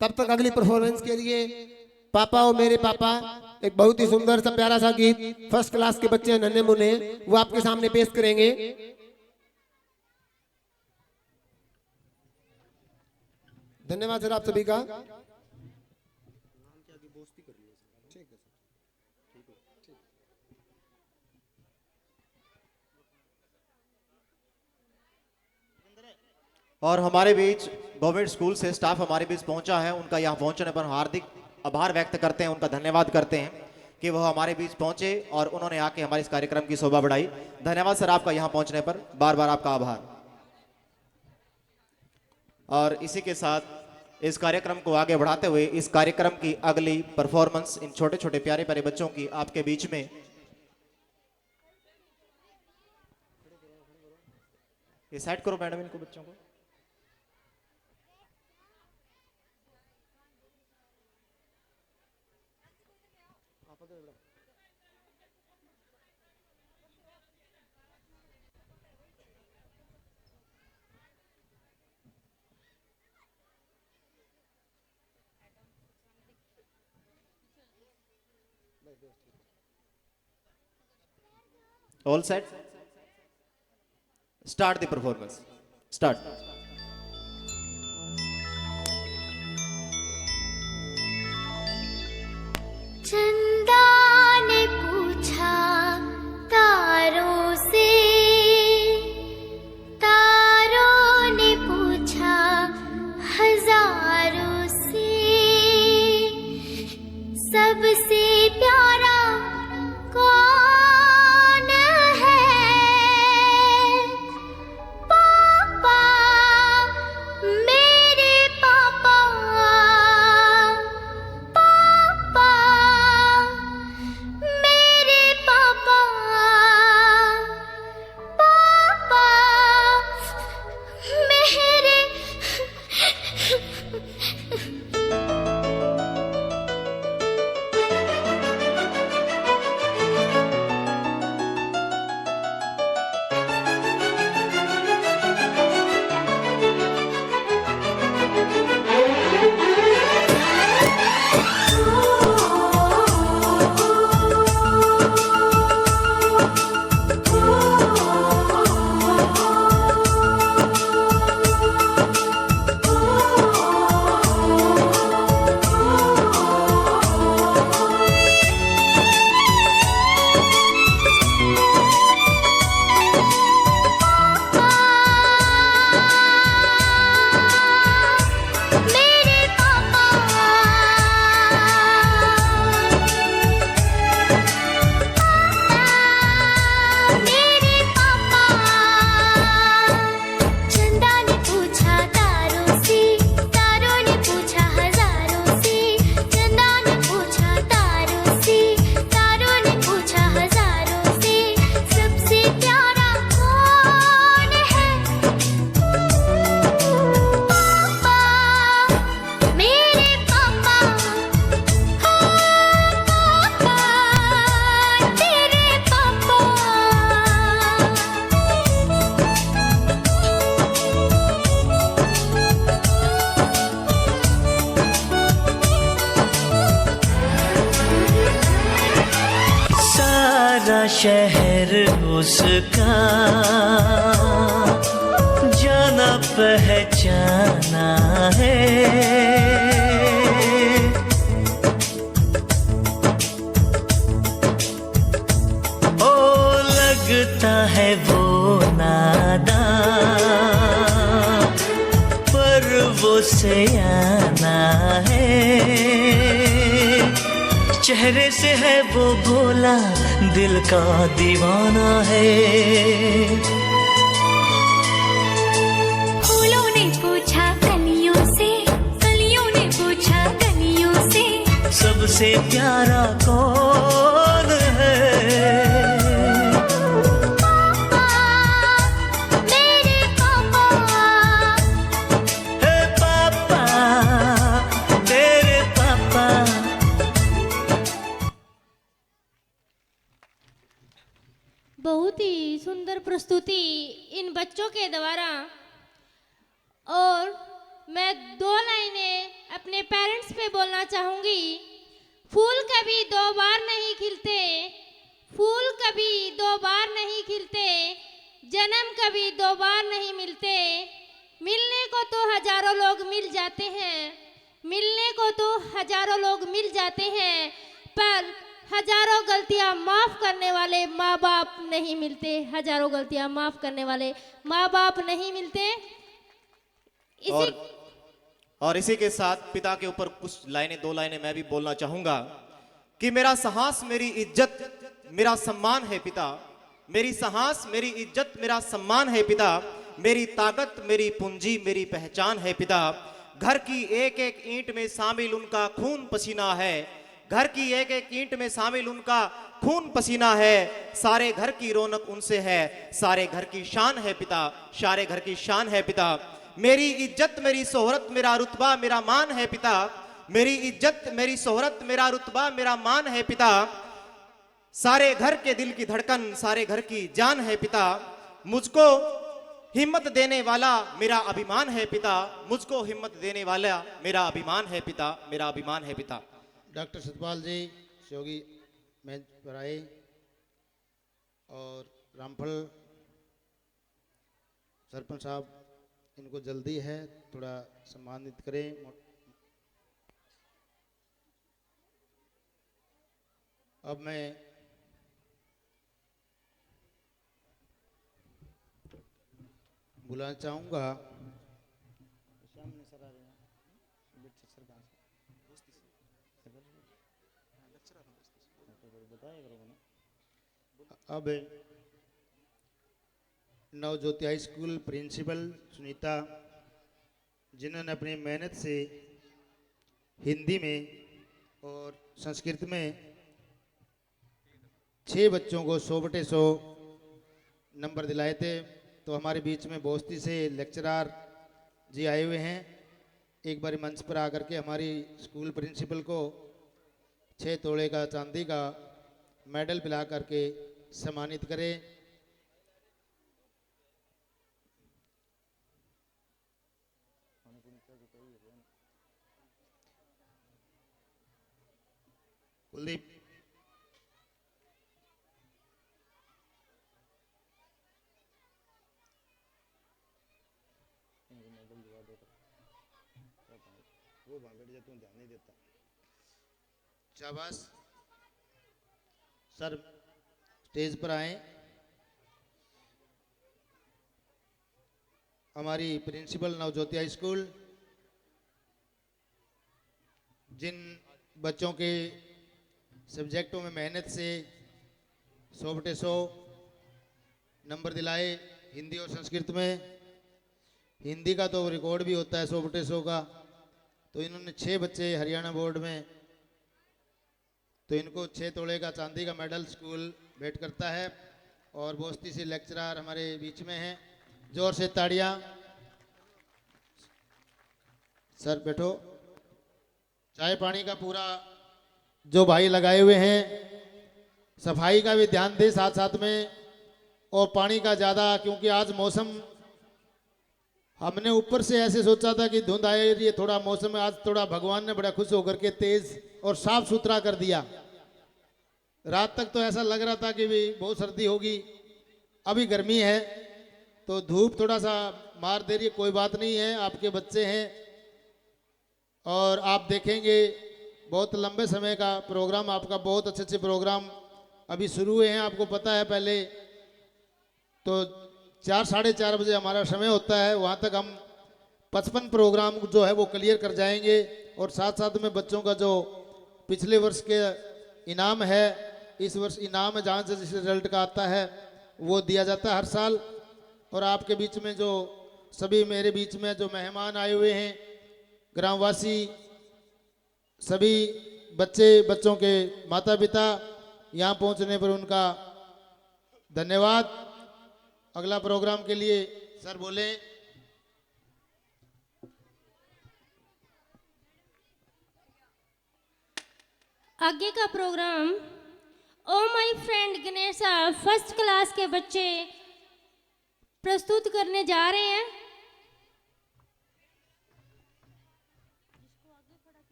B: तब तक अगली परफॉर्मेंस के लिए पापा और मेरे पापा, एक बहुत ही सुंदर सा प्यारा सा गीत फर्स्ट क्लास के बच्चे नन्हे मुन्ने, वो आपके सामने पेश करेंगे। धन्यवाद सर आप सभी का।
A: और हमारे बीच गवर्नमेंट स्कूल से स्टाफ हमारे बीच पहुंचा है, उनका यहाँ पहुंचने पर हार्दिक आभार व्यक्त करते हैं, उनका धन्यवाद करते हैं कि वह हमारे बीच पहुंचे और उन्होंने आके हमारे इस कार्यक्रम की शोभा बढ़ाई। धन्यवाद सर आपका यहाँ पहुंचने पर, बार बार आपका आभार। और इसी के साथ इस कार्यक्रम को आगे बढ़ाते हुए इस कार्यक्रम की अगली परफॉर्मेंस इन छोटे छोटे प्यारे प्यारे बच्चों की आपके बीच में, ये सेट करो मैडम इनको बच्चों को। All set? Start the performance. Start.
D: चंदा ने पूछा तारों से, तारों ने पूछा हजारों से, सबसे प्यारा कौन है? पापा, मेरे पापा, पापा, मेरे पापा, पापा, मेरे।
R: शहर उसका जाना पहचाना है। वो सयाना है, चेहरे से है वो भोला, दिल का दीवाना है।
D: फूलों ने पूछा कलियों से, कलियों ने पूछा कलियों से,
R: सबसे प्यारा कौन है?
S: बहुत ही सुंदर प्रस्तुति इन बच्चों के द्वारा। और मैं 2 लाइनें अपने पेरेंट्स पे बोलना चाहूँगी। फूल कभी 2 बार नहीं खिलते, फूल कभी 2 बार नहीं खिलते, जन्म कभी 2 बार नहीं मिलते। मिलने को तो हजारों लोग मिल जाते हैं, मिलने को तो हजारों लोग मिल जाते हैं, पर हजारों गलतियां माफ करने वाले माँ बाप नहीं मिलते, हजारों गलतियां माफ करने वाले माँ बाप नहीं मिलते।
A: और इसी के साथ पिता के ऊपर कुछ लाइनें, 2 लाइनें मैं भी बोलना चाहूंगा कि मेरा साहस मेरी इज्जत मेरा सम्मान है पिता, मेरी साहस मेरी इज्जत मेरा सम्मान है पिता, मेरी ताकत मेरी पूंजी मेरी पहचान है पिता। घर की एक एक ईंट में शामिल उनका खून पसीना है, घर की एक एक ईंट में शामिल उनका खून पसीना है। सारे घर की रौनक उनसे है, सारे घर की शान है पिता, सारे घर की शान है पिता। मेरी इज्जत मेरी शोहरत मेरा रुतबा मेरा मान है पिता, मेरी इज्जत मेरी शोहरत मेरा रुतबा मेरा मान है पिता। सारे घर के दिल की धड़कन सारे घर की जान है पिता। मुझको हिम्मत देने वाला मेरा अभिमान है पिता, मुझको हिम्मत देने वाला मेरा अभिमान है पिता, मेरा अभिमान है पिता।
E: डॉक्टर सतपाल जी सहयोगी मेज पर आए और रामफल सरपंच साहब, इनको जल्दी है, थोड़ा सम्मानित करें। अब मैं बुलाना चाहूँगा अब Navjyoti high school principal Sunita, जिन्होंने अपनी मेहनत से हिंदी में और संस्कृत में 6 बच्चों को 100 बटे 100 नंबर दिलाए थे। तो हमारे बीच में बोस्ती से लेक्चरर जी आए हुए हैं, एक बार मंच पर आकर के हमारी स्कूल प्रिंसिपल को 6 तोले का चांदी का मेडल पिला करके सम्मानित करें। कुलदीप वो भागड़ जा, तू ध्यान नहीं देता। शाबाश सर, स्टेज पर आए। हमारी प्रिंसिपल नवज्योति हाई स्कूल, जिन बच्चों के सब्जेक्टों में मेहनत से 100 बटे 100 नंबर दिलाए, हिंदी और संस्कृत में। हिंदी का तो रिकॉर्ड भी होता है 100 बटे 100 का। तो इन्होंने 6 बच्चे हरियाणा बोर्ड में, तो इनको 6 तोले का चांदी का मेडल स्कूल भेंट करता है। और बोस्ती से लेक्चरर हमारे बीच में हैं, जोर से ताड़ियां। सर बैठो। चाय पानी का पूरा जो भाई लगाए हुए हैं, सफाई का भी ध्यान दे साथ साथ में, और पानी का ज़्यादा, क्योंकि आज मौसम हमने ऊपर से ऐसे सोचा था कि धुंध आए, ये थोड़ा मौसम आज थोड़ा भगवान ने बड़ा खुश होकर के तेज और साफ सुथरा कर दिया। रात तक तो ऐसा लग रहा था कि भी बहुत सर्दी होगी, अभी गर्मी है, तो धूप थोड़ा सा मार दे रही है। कोई बात नहीं है, आपके बच्चे हैं और आप देखेंगे बहुत लंबे समय का प्रोग्राम आपका, बहुत अच्छे अच्छे प्रोग्राम अभी शुरू हुए हैं। आपको पता है पहले तो 4 साढ़े 4 बजे हमारा समय होता है, वहाँ तक हम 55 प्रोग्राम जो है वो क्लियर कर जाएंगे और साथ साथ में बच्चों का जो पिछले वर्ष के इनाम है, इस वर्ष इनाम है जहाँ से जिस रिजल्ट का आता है वो दिया जाता है हर साल। और आपके बीच में जो सभी मेरे बीच में जो मेहमान आए हुए हैं, ग्रामवासी, सभी बच्चे, बच्चों के माता पिता, यहाँ पहुँचने पर उनका धन्यवाद। अगला प्रोग्राम के लिए सर बोले।
S: आगे का program oh my friend Ganesha first class के बच्चे प्रस्तुत करने जा रहे हैं।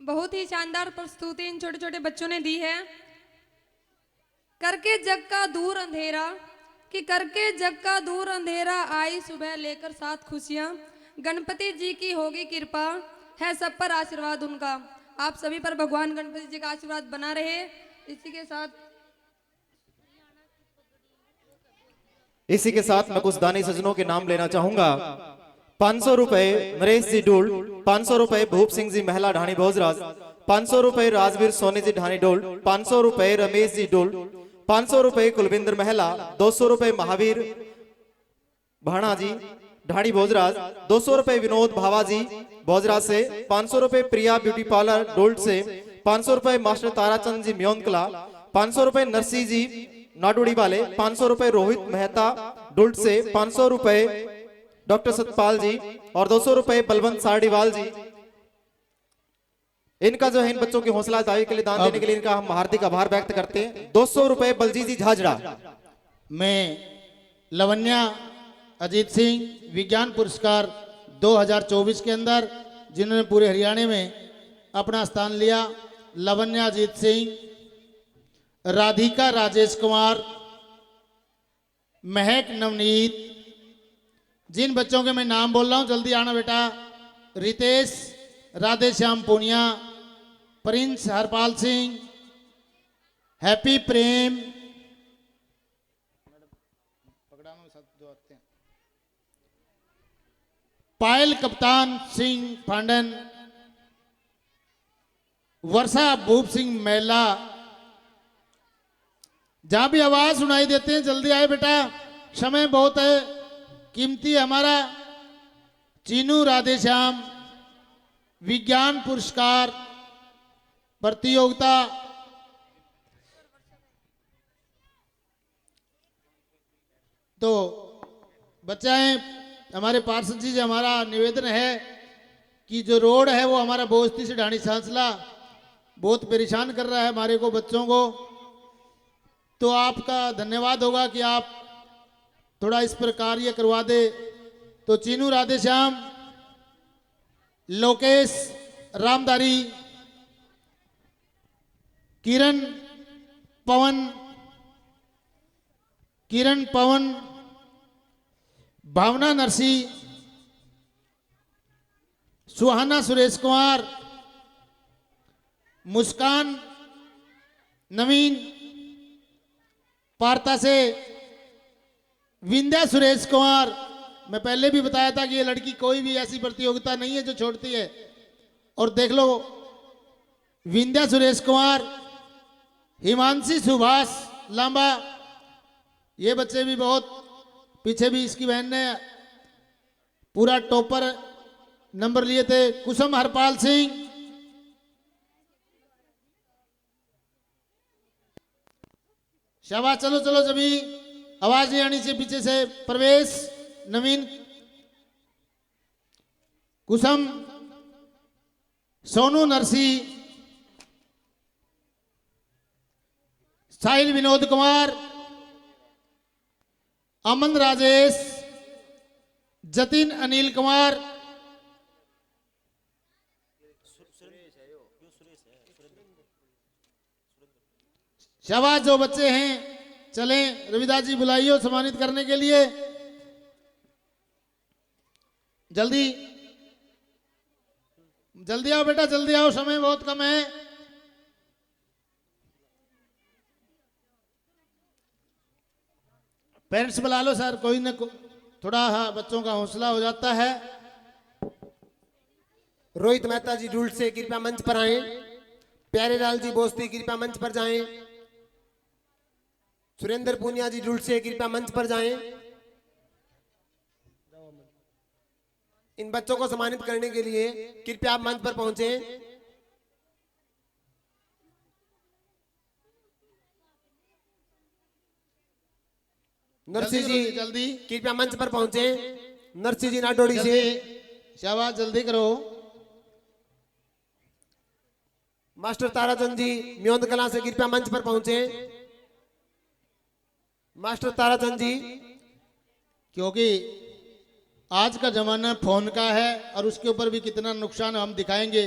F: बहुत ही शानदार प्रस्तुति इन छोटे छोटे बच्चों ने दी है। करके जग का दूर अंधेरा, कि करके जग का दूर अंधेरा आई सुबह लेकर साथ खुशियाँ, गणपति जी की होगी कृपा, है सब पर आशीर्वाद उनका। आप सभी पर भगवान गणपति जी का आशीर्वाद बना रहे।
A: इसी के साथ मैं कुछ दानी सज्जनों के नाम लेना चाहूंगा। 500 रुपए नरेश जी डोल, 500 रुपए भूप सिंह जी महिला ढाणी भोजराज, 500 रुपए राजवीर सोनी जी ढाणी डोल, 500 रुपए रमेश जी डोल, 500 रुपए कुलविंदर महिला, 200 रुपए महावीर भाणा जी ढाणी भोजराज, 200 रुपए विनोद भावा जी भोजराज से, 500 रुपए प्रिया ब्यूटी पार्लर डोल्ट से, 500 रुपए मास्टर ताराचंद जी म्योंकला, 500 रुपए नरसी जी नाडोड़ी वाले, 500 रुपए रोहित मेहता डोल्ट से, 500 रुपए डॉक्टर सतपाल जी और 200 रुपए बलवंत सारडीवाल जी। इनका जो है इन बच्चों की हौसला अफजाई के लिए दान देने के लिए इनका हम हार्दिक आभार व्यक्त करते हैं। 200 रुपए बलजीत जी झाझड़ा।
E: मैं लवन्या अजीत सिंह विज्ञान पुरस्कार 2024 के अंदर जिन्होंने पूरे हरियाणा में अपना स्थान लिया, लवन्या अजीत सिंह, राधिका राजेश कुमार, महक नवनीत, जिन बच्चों के मैं नाम बोल रहा हूं जल्दी आना बेटा, रितेश राधे श्याम पूनिया, प्रिंस हरपाल सिंह, हैप्पी प्रेम, पायल कप्तान सिंह फांडन, वर्षा भूप सिंह मेला। जहां भी आवाज सुनाई देते हैं जल्दी आए बेटा, समय बहुत है कीमती हमारा। चीनू राधेश्याम विज्ञान पुरस्कार प्रतियोगिता तो बच्चे हमारे पार्षद जी से हमारा निवेदन है कि जो रोड है वो हमारा बोस्ती से ढाणी सांसला बहुत परेशान कर रहा है हमारे को बच्चों को, तो आपका धन्यवाद होगा कि आप थोड़ा इस पर कार्य करवा दे। तो चीनू राधेश्याम, लोकेश रामदारी, किरण पवन, भावना नरसी, सुहाना सुरेश कुमार, मुस्कान नवीन, पार्ता से विंध्या सुरेश कुमार। मैं पहले भी बताया था कि ये लड़की कोई भी ऐसी प्रतियोगिता नहीं है जो छोड़ती है, और देख लो विंध्या सुरेश कुमार, हिमांशी सुभाष लांबा, ये बच्चे भी बहुत पीछे भी इसकी बहन ने पूरा टॉपर नंबर लिए थे। कुसुम हरपाल सिंह, शाबाश, चलो चलो सभी, आवाज नहीं आनी से पीछे से। प्रवेश नवीन, कुसुम, सोनू नरसी, साहिल विनोद कुमार, अमन राजेश, जतिन अनिल कुमार, शाबाश। जो बच्चे हैं चलें, रविदास जी बुलाइए सम्मानित करने के लिए, जल्दी जल्दी आओ बेटा, जल्दी आओ, समय बहुत कम है। पेरेंट्स बुला लो सर, कोई ना थोड़ा हाँ बच्चों का हौसला हो जाता है।
B: रोहित मेहता जी डूल्ट से कृपया मंच पर आए। प्यारे लाल जी बोस्ती कृपया मंच पर जाएं। सुरेंद्र पूनिया जी डूल्ट से कृपया मंच पर जाएं। इन बच्चों को सम्मानित करने के लिए कृपया आप मंच पर पहुंचे। नरसी जी
E: जल्दी
B: कृपया मंच पर पहुंचे। नरसी जी नाडोड़ी से,
E: शाबाश, जल्दी करो।
B: मास्टर ताराचंद जी म्योंद कला से कृपया मंच पर पहुंचे। मास्टर ताराचंद जी,
E: क्योंकि आज का जमाना फोन का है और उसके ऊपर भी कितना नुकसान हम दिखाएंगे।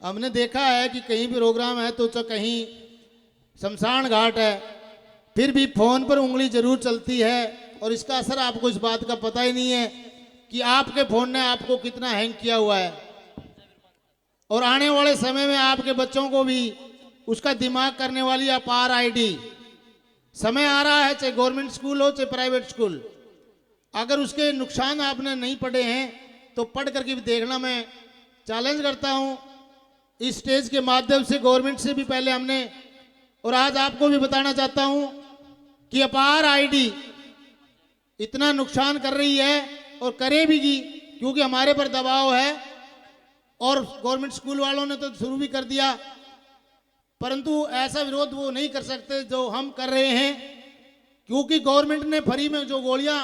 E: हमने देखा है कि कहीं भी प्रोग्राम है तो कहीं शमशान घाट है, फिर भी फोन पर उंगली जरूर चलती है और इसका असर आपको इस बात का पता ही नहीं है कि आपके फोन ने आपको कितना हैंग किया हुआ है। और आने वाले समय में आपके बच्चों को भी उसका दिमाग करने वाली अपार आईडी समय आ रहा है, चाहे गवर्नमेंट स्कूल हो चाहे प्राइवेट स्कूल। अगर उसके नुकसान आपने नहीं पढ़े हैं तो पढ़ करके भी देखना। मैं चैलेंज करता हूं इस स्टेज के माध्यम से, गवर्नमेंट से भी पहले हमने और आज आपको भी बताना चाहता हूं कि अपार आईडी इतना नुकसान कर रही है और करेगी, क्योंकि हमारे पर दबाव है और गवर्नमेंट स्कूल वालों ने तो शुरू भी कर दिया, परंतु ऐसा विरोध वो नहीं कर सकते जो हम कर रहे हैं, क्योंकि गवर्नमेंट ने फ्री में जो गोलियां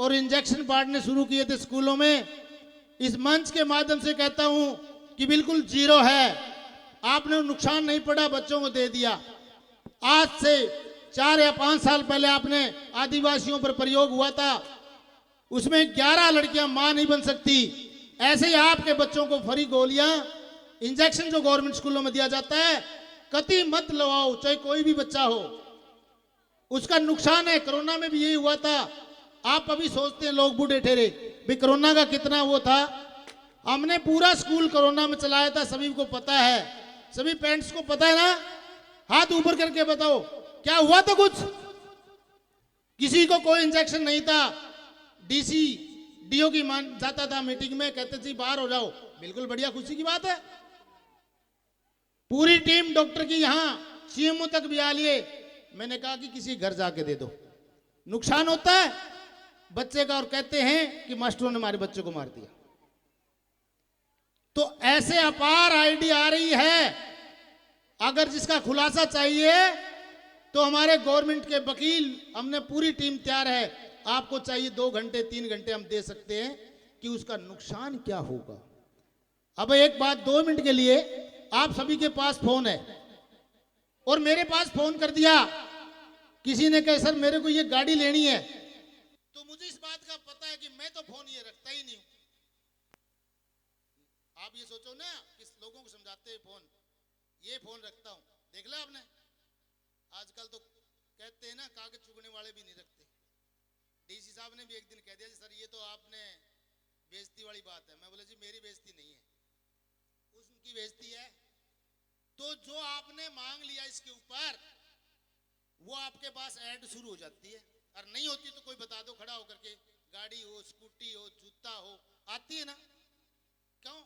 E: और इंजेक्शन बांटने शुरू किए थे स्कूलों में, इस मंच के माध्यम से कहता हूं कि बिल्कुल जीरो है। आपने नुकसान नहीं पड़ा, बच्चों को दे दिया। आज से 4 या 5 साल पहले आपने आदिवासियों पर प्रयोग हुआ था, उसमें 11 लड़कियां मां नहीं बन सकती। ऐसे ही आपके बच्चों को फ्री गोलियां इंजेक्शन जो गवर्नमेंट स्कूलों में दिया जाता है, कतई मत लवाओ, चाहे कोई भी बच्चा हो, उसका नुकसान है। कोरोना में भी यही हुआ था। आप अभी सोचते हैं लोग बूढ़े ठहरे भी कोरोना का कितना वो था। हमने पूरा स्कूल कोरोना में चलाया था, सभी को पता है, सभी पेरेंट्स को पता है ना। हाथ ऊपर करके बताओ क्या हुआ था? कुछ किसी को कोई इंजेक्शन नहीं था। डीसी डीओ की मान जाता था मीटिंग में, कहते जी बाहर हो जाओ, बिल्कुल बढ़िया खुशी की बात है। पूरी टीम डॉक्टर की यहां सीएमओ तक भी आ लिए। मैंने कहा कि किसी घर जाके दे दो, नुकसान होता है बच्चे का, और कहते हैं कि मास्टरों ने हमारे बच्चे को मार दिया। तो ऐसे अपार आईडी आ रही है, अगर जिसका खुलासा चाहिए तो हमारे गवर्नमेंट के वकील, हमने पूरी टीम तैयार है। आपको चाहिए 2 घंटे 3 घंटे हम दे सकते हैं कि उसका नुकसान क्या होगा। अब एक बात 2 मिनट के लिए, आप सभी के पास फोन है और मेरे पास फोन कर दिया किसी ने, कहा सर मेरे को ये गाड़ी लेनी है, तो मुझे इस बात का पता है कि मैं तो फोन ये रखता ही नहीं हूं। आप ये सोचो ना, किस लोगों को समझाते हैं फोन, ये फोन रखता हूं। देख लिया आपने, आजकल तो कहते हैं ना कागज चुगने वाले भी नहीं रखते। डीसी साहब ने भी एक दिन कह दिया सर ये तो आपने बेइज्जती वाली बात है। मैं बोला जी मेरी बेइज्जती नहीं है, उनकी बेइज्जती है। तो जो आपने मांग लिया इसके ऊपर, वो आपके पास ऐड शुरू हो जाती है, और नहीं होती तो कोई बता दो खड़ा होकर के, गाड़ी हो, स्कूटी हो, जूता हो, आती है ना। क्यों?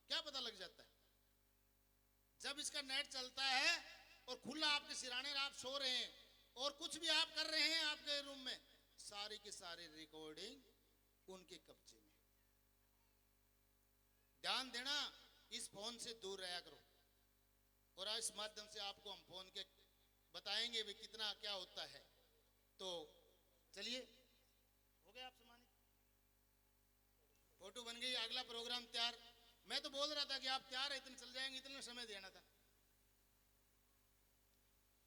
E: क्या पता लग जाता है जब इसका नेट चलता है और खुला आपके सिराने आप सो रहे हैं और कुछ भी आप कर रहे हैं आपके रूम में, सारे के सारे रिकॉर्डिंग उनके कब्जे में। ध्यान देना, इस फोन से दूर रहा करो। और इस माध्यम से आपको हम फोन के बताएंगे भी कितना क्या होता है। तो चलिए, हो गया आप सम्मानित, फोटो बन गई, अगला प्रोग्राम तैयार। मैं तो बोल रहा था कि आप तैयार है, इतने चल जाएंगे, इतने समय देना था।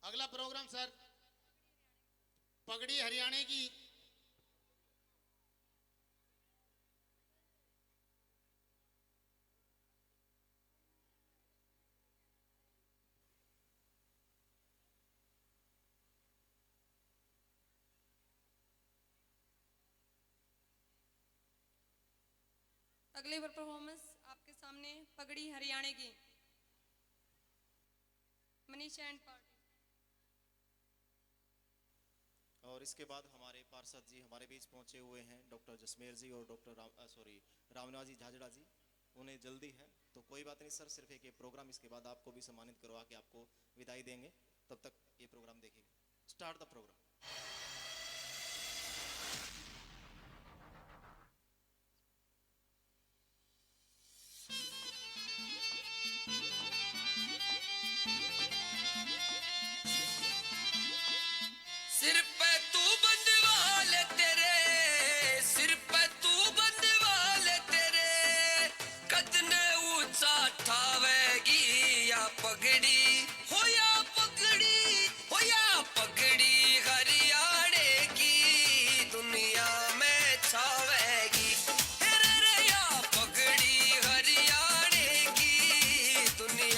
E: अगला प्रोग्राम सर पगड़ी हरियाणा की,
F: अगली परफॉर्मेंस आपके सामने पगड़ी हरियाणा की, मनीष एंड पार्टी।
A: और इसके बाद हमारे पार्षद जी हमारे बीच पहुंचे हुए हैं, डॉक्टर जसमेर जी और डॉक्टर रामनिवास जी झाझड़ा जी। उन्हें जल्दी है तो कोई बात नहीं सर, सिर्फ एक प्रोग्राम, इसके बाद आपको भी सम्मानित करवा के आपको विदाई देंगे। तब तक ये प्रोग्राम देखिए। Start the program.
T: सिर पे तू बंदवाल तेरे, सिर पे तू बंदवाल तेरे, कदने ऊंचा ठावेगी या पगड़ी हो या पगड़ी हो या पगड़ी हरियाणे की दुनिया में छावेगी। रे या पगड़ी हरियाणे की दुनिया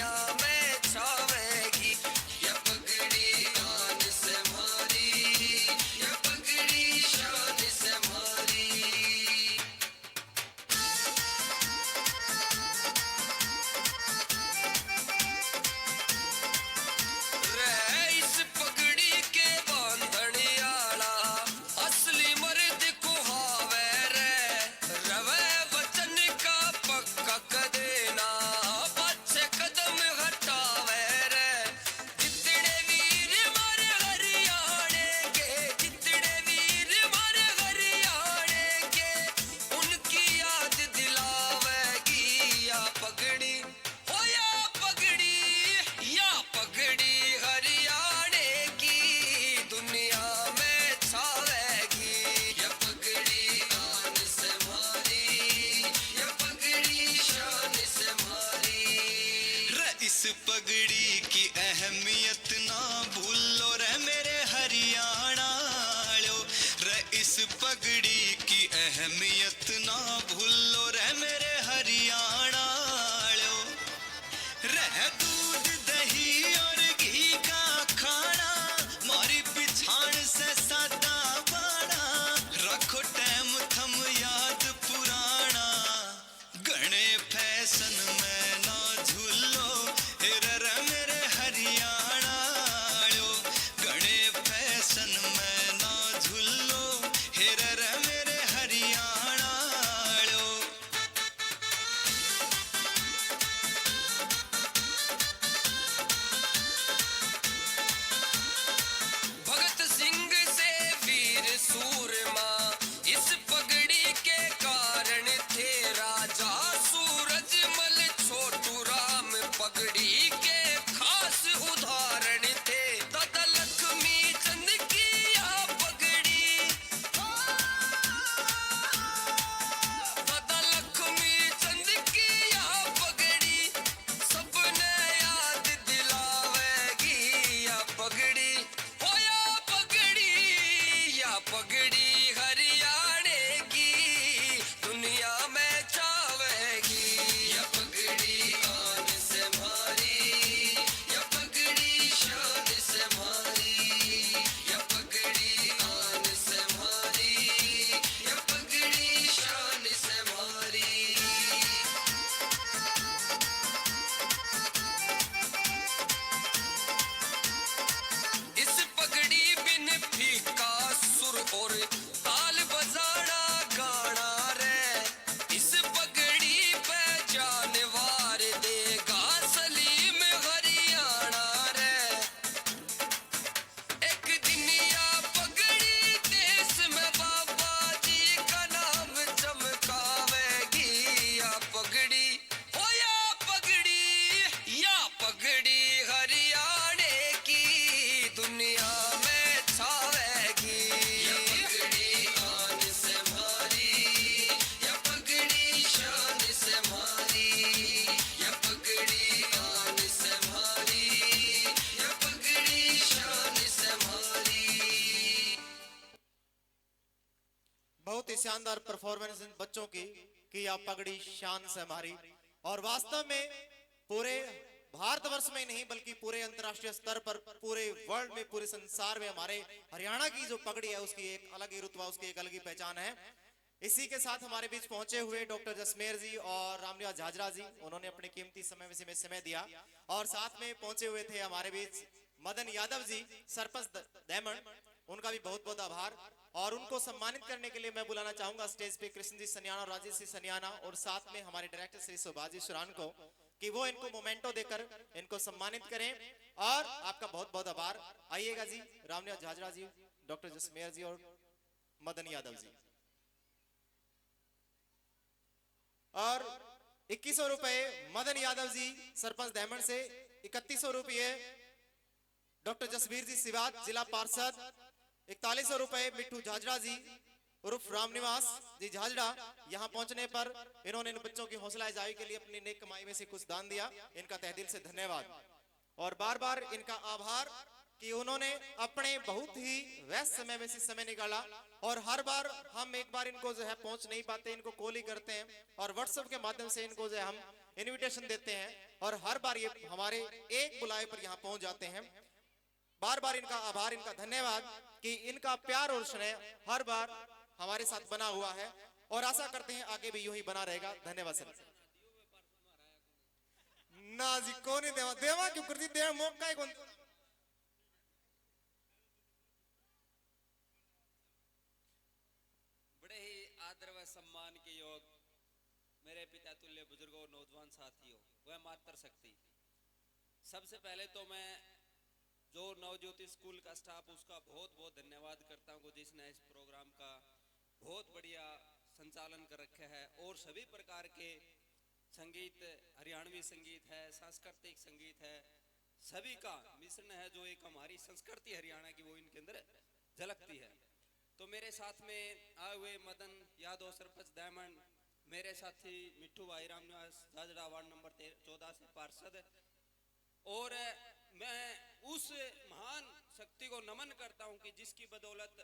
U: इस पगड़ी की अहमियत ना भूलो रे मेरे हरियाणा रे इस पगड़ी की अहमियत ना भूलो रे मेरे हरियाणा रह दूध दही और घी का खाना मारी पिछाड़ से सादा बाड़ा रखो टैम थम याद पुराना गणे फैशन में ना झूलो रे मेरे हरियाणा गणे फैशन में ना झूलो रे मेरे हरियाणा भगत सिंह से वीर सूरमा इस पगड़ी के कारण थे राजा सूरजमल छोटू राम पगड़ी के खास उदाहरण थे दादा लक्ष्मी चंद की या पगड़ी दादा लक्ष्मी चंद की या पगड़ी सबने याद दिलावेगी या पगड़ी हो या पगड़ी हरियाणे की दुनिया में छावेगी या पगड़ी आन से मारी या पगड़ी शान से मारी या पगड़ी आन से मारी या पगड़ी शान से मारी इस पगड़ी बिन फीका सुर और ताल बजाना गाना रे इस पगड़ी पे जानवर देगा सलीम हरियाणा रे एक दिन या पगड़ी देश में बाबा जी का नाम चमकावेगी या पगड़ी हो या पगड़ी हरियाणे की दुनिया में छावेगी या पगड़ी आन से मारी या पगड़ी शान से मारी या पगड़ी आन से मारी या पगड़ी शान से मारी
A: बहुत ही शानदार परफॉर्मेंस इन बच्चों की कि आप पगड़ी शान से हमारी और वास्तव में पूरे भारतवर्ष में नहीं बल्कि पूरे अंतर्राष्ट्रीय स्तर पर पूरे वर्ल्ड में पूरे संसार में हमारे हरियाणा की जो पगड़ी है उसकी एक अलग ही रुतबा उसकी एक अलग ही पहचान है। इसी के साथ हमारे बीच पहुंचे हुए डॉक्टर जसमेर जी और रामनिवास झाझरा जी उन्होंने अपने कीमती समय दिया और साथ में पहुंचे हुए थे हमारे बीच मदन यादव जी सरपंच दैमन उनका भी बहुत बहुत आभार और उनको सम्मानित करने के लिए मैं बुलाना चाहूंगा स्टेज पे कृष्ण जी सनियाना और राजेश जी सनियाना और साथ में हमारे डायरेक्टर श्री सुभाष जी सुरान को कि वो इनको मोमेंटो देकर इनको सम्मानित करें और आपका बहुत बहुत आभार। आइएगा जी रामनिवास झाझरा जी डॉक्टर जसमेर जी और मदन यादव जी और 2100 रुपए मदन यादव जी सरपंच दैमन से 3100 रुपये डॉक्टर जसवीर जी सिवात जिला पार्षद 4100 रुपए मिट्टू झाझरा जी उर्फ रामनिवास जी झाझरा यहाँ पहुंचने पर इन्होंने इन बच्चों की हौसला अफजाई के लिए अपनी नेक कमाई में से कुछ दान दिया इनका तहे दिल से धन्यवाद और बार बार इनका आभार कि उन्होंने अपने बहुत ही व्यस्त समय में से समय निकाला और हर बार हम एक बार इनको जो है पहुंच नहीं पाते इनको कॉल ही करते हैं और व्हाट्सएप के माध्यम से इनको जो है हम इनविटेशन देते हैं और हर बार ये हमारे एक बुलाए पर यहाँ पहुंच जाते हैं। बार बार इनका आभार इनका धन्यवाद कि इनका प्यार और स्नेह हर बार हमारे साथ बना हुआ है और आशा करते हैं आगे भी यूं ही बना रहेगा। धन्यवाद सर। ना जी कौन देवा देवा क्यों करती देवा मौका ही कौन
V: बड़े ही आदर व सम्मान के योग मेरे पिता तुल्य बुजुर्गों और नौजवान साथियों वह मातृ शक्ति। सबसे पहले तो मैं जो नवज्योति स्कूल का स्टाफ उसका बहुत बहुत धन्यवाद करता हूँ जिसने इस प्रोग्राम का बहुत बढ़िया संचालन कर रखा है और सभी प्रकार के संगीत हरियाणवी संगीत है सांस्कृतिक संगीत है सभी का मिश्रण है जो एक हमारी संस्कृति हरियाणा की वो इनके अंदर झलकती है। तो मेरे साथ में आए हुए मदन यादव सरपंच दैमन मेरे साथी मिट्टू भाई रामनिवास झाझरा वार्ड नंबर 14 से पार्षद और मैं उस महान शक्ति को नमन करता हूं कि जिसकी बदौलत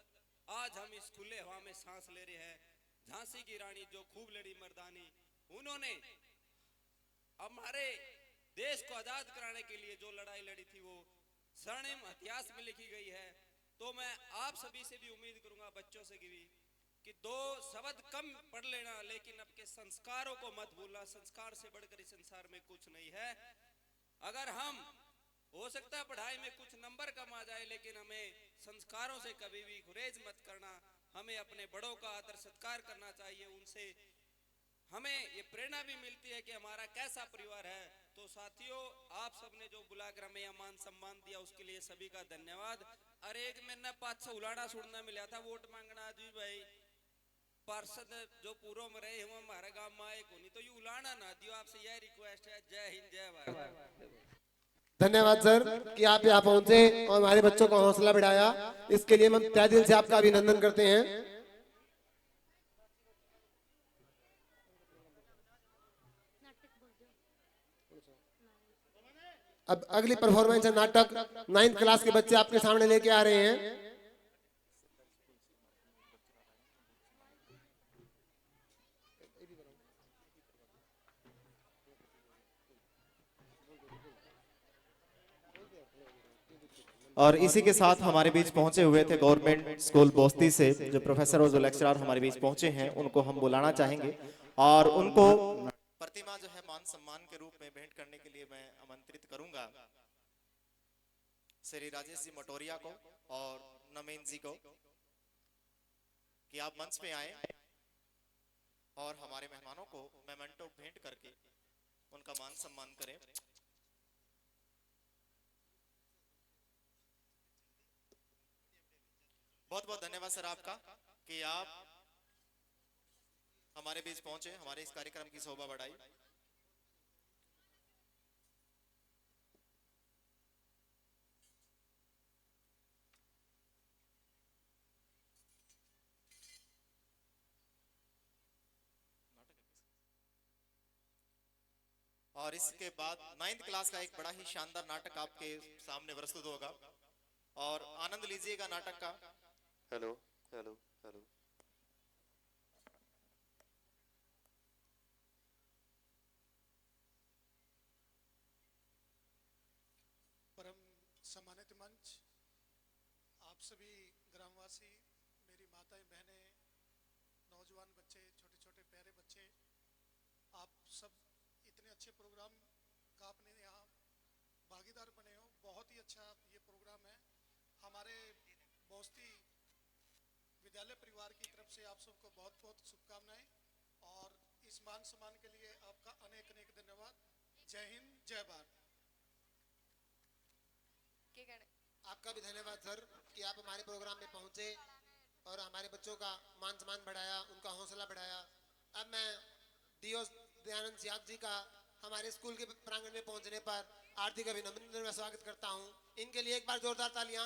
V: आज हम इस खुले हवा में सांस ले रहे हैं। झांसी की रानी जो खूब लड़ी मर्दानी, उन्होंने हमारे देश को आजाद कराने के लिए जो लड़ाई लड़ी थी वो स्वर्णिम इतिहास में लिखी गई है। तो मैं आप सभी से भी उम्मीद करूंगा, बच्चों से भी, कि 2 शब्द कम पढ़ लेना लेकिन आपके संस्कारों को मत भूलना। संस्कार से बढ़कर इस संसार में कुछ नहीं है। अगर हम, हो सकता है पढ़ाई में कुछ नंबर कम आ जाए, लेकिन हमें संस्कारों से कभी भी गुरेज मत करना। हमें अपने बड़ों का आदर सत्कार करना चाहिए। उनसे हमें ये प्रेरणा भी मिलती है कि हमारा कैसा परिवार है। तो साथियों, आप सबने जो बुलाकर हमें यह मान सम्मान दिया उसके लिए सभी का धन्यवाद। अरे एक मैंने 500 उलाड़ा सुनना मिला था वोट मांगना जी भाई, पार्षद जो पूर्व में रहे हम हमारे गांव में आए को नहीं, तो ये उलाड़ा ना दियो। आपसे यह रिक्वेस्ट है। जय हिंद, जय भारत।
B: धन्यवाद सर कि आप यहाँ पहुंचे और हमारे बच्चों का हौसला बढ़ाया। इसके लिए हम तहे दिल से आपका अभिनंदन करते हैं। अब अगली परफॉर्मेंस है नाटक। 9th क्लास के बच्चे आपके सामने लेके आ रहे हैं।
A: और इसी के साथ हमारे बीच पहुंचे हुए थे गवर्नमेंट स्कूल बोस्ती से जो प्रोफेसर और जो लेक्चरर हमारे बीच पहुंचे हैं, उनको हम बुलाना चाहेंगे और उनको प्रतिमा जो है मान सम्मान के रूप में भेंट करने के लिए मैं आमंत्रित करूंगा श्री राजेश जी मटोरिया को और नमेन जी को कि आप मंच पे आए और हमारे मेहमानों को मेमेंटो भेंट करके उनका मान सम्मान करें। बहुत बहुत धन्यवाद सर आपका कि आप हमारे बीच पहुंचे, हमारे इस कार्यक्रम की शोभा बढ़ाई। और इसके बाद 9th क्लास का एक बड़ा ही शानदार नाटक आपके सामने प्रस्तुत होगा और आनंद लीजिएगा नाटक का।
N: Hello hello hello.
E: परम सम्मानित मंच, आप सभी ग्रामवासी, मेरी माताएं बहनें, नौजवान बच्चे, छोटे छोटे प्यारे बच्चे, आप सब इतने अच्छे प्रोग्राम का आपने यहाँ भागीदार बने हो। बहुत ही अच्छा ये प्रोग्राम है। हमारे बोस्ती विद्यालय परिवार की तरफ से आप सबको बहुत बहुत शुभकामनाएं और इस मान सम्मान के लिए आपका अनेक अनेक धन्यवाद। जय हिंद, जय भारत।
B: आपका भी धन्यवाद सर कि आप हमारे प्रोग्राम में पहुंचे और हमारे बच्चों का मान सम्मान बढ़ाया, उनका हौसला बढ़ाया। अब मैं डीओ दयानंद सियाग जी का हमारे स्कूल के प्रांगण में पहुंचने पर हार्दिक अभिनंदन में स्वागत करता हूं। इनके लिए एक बार जोरदार तालियां।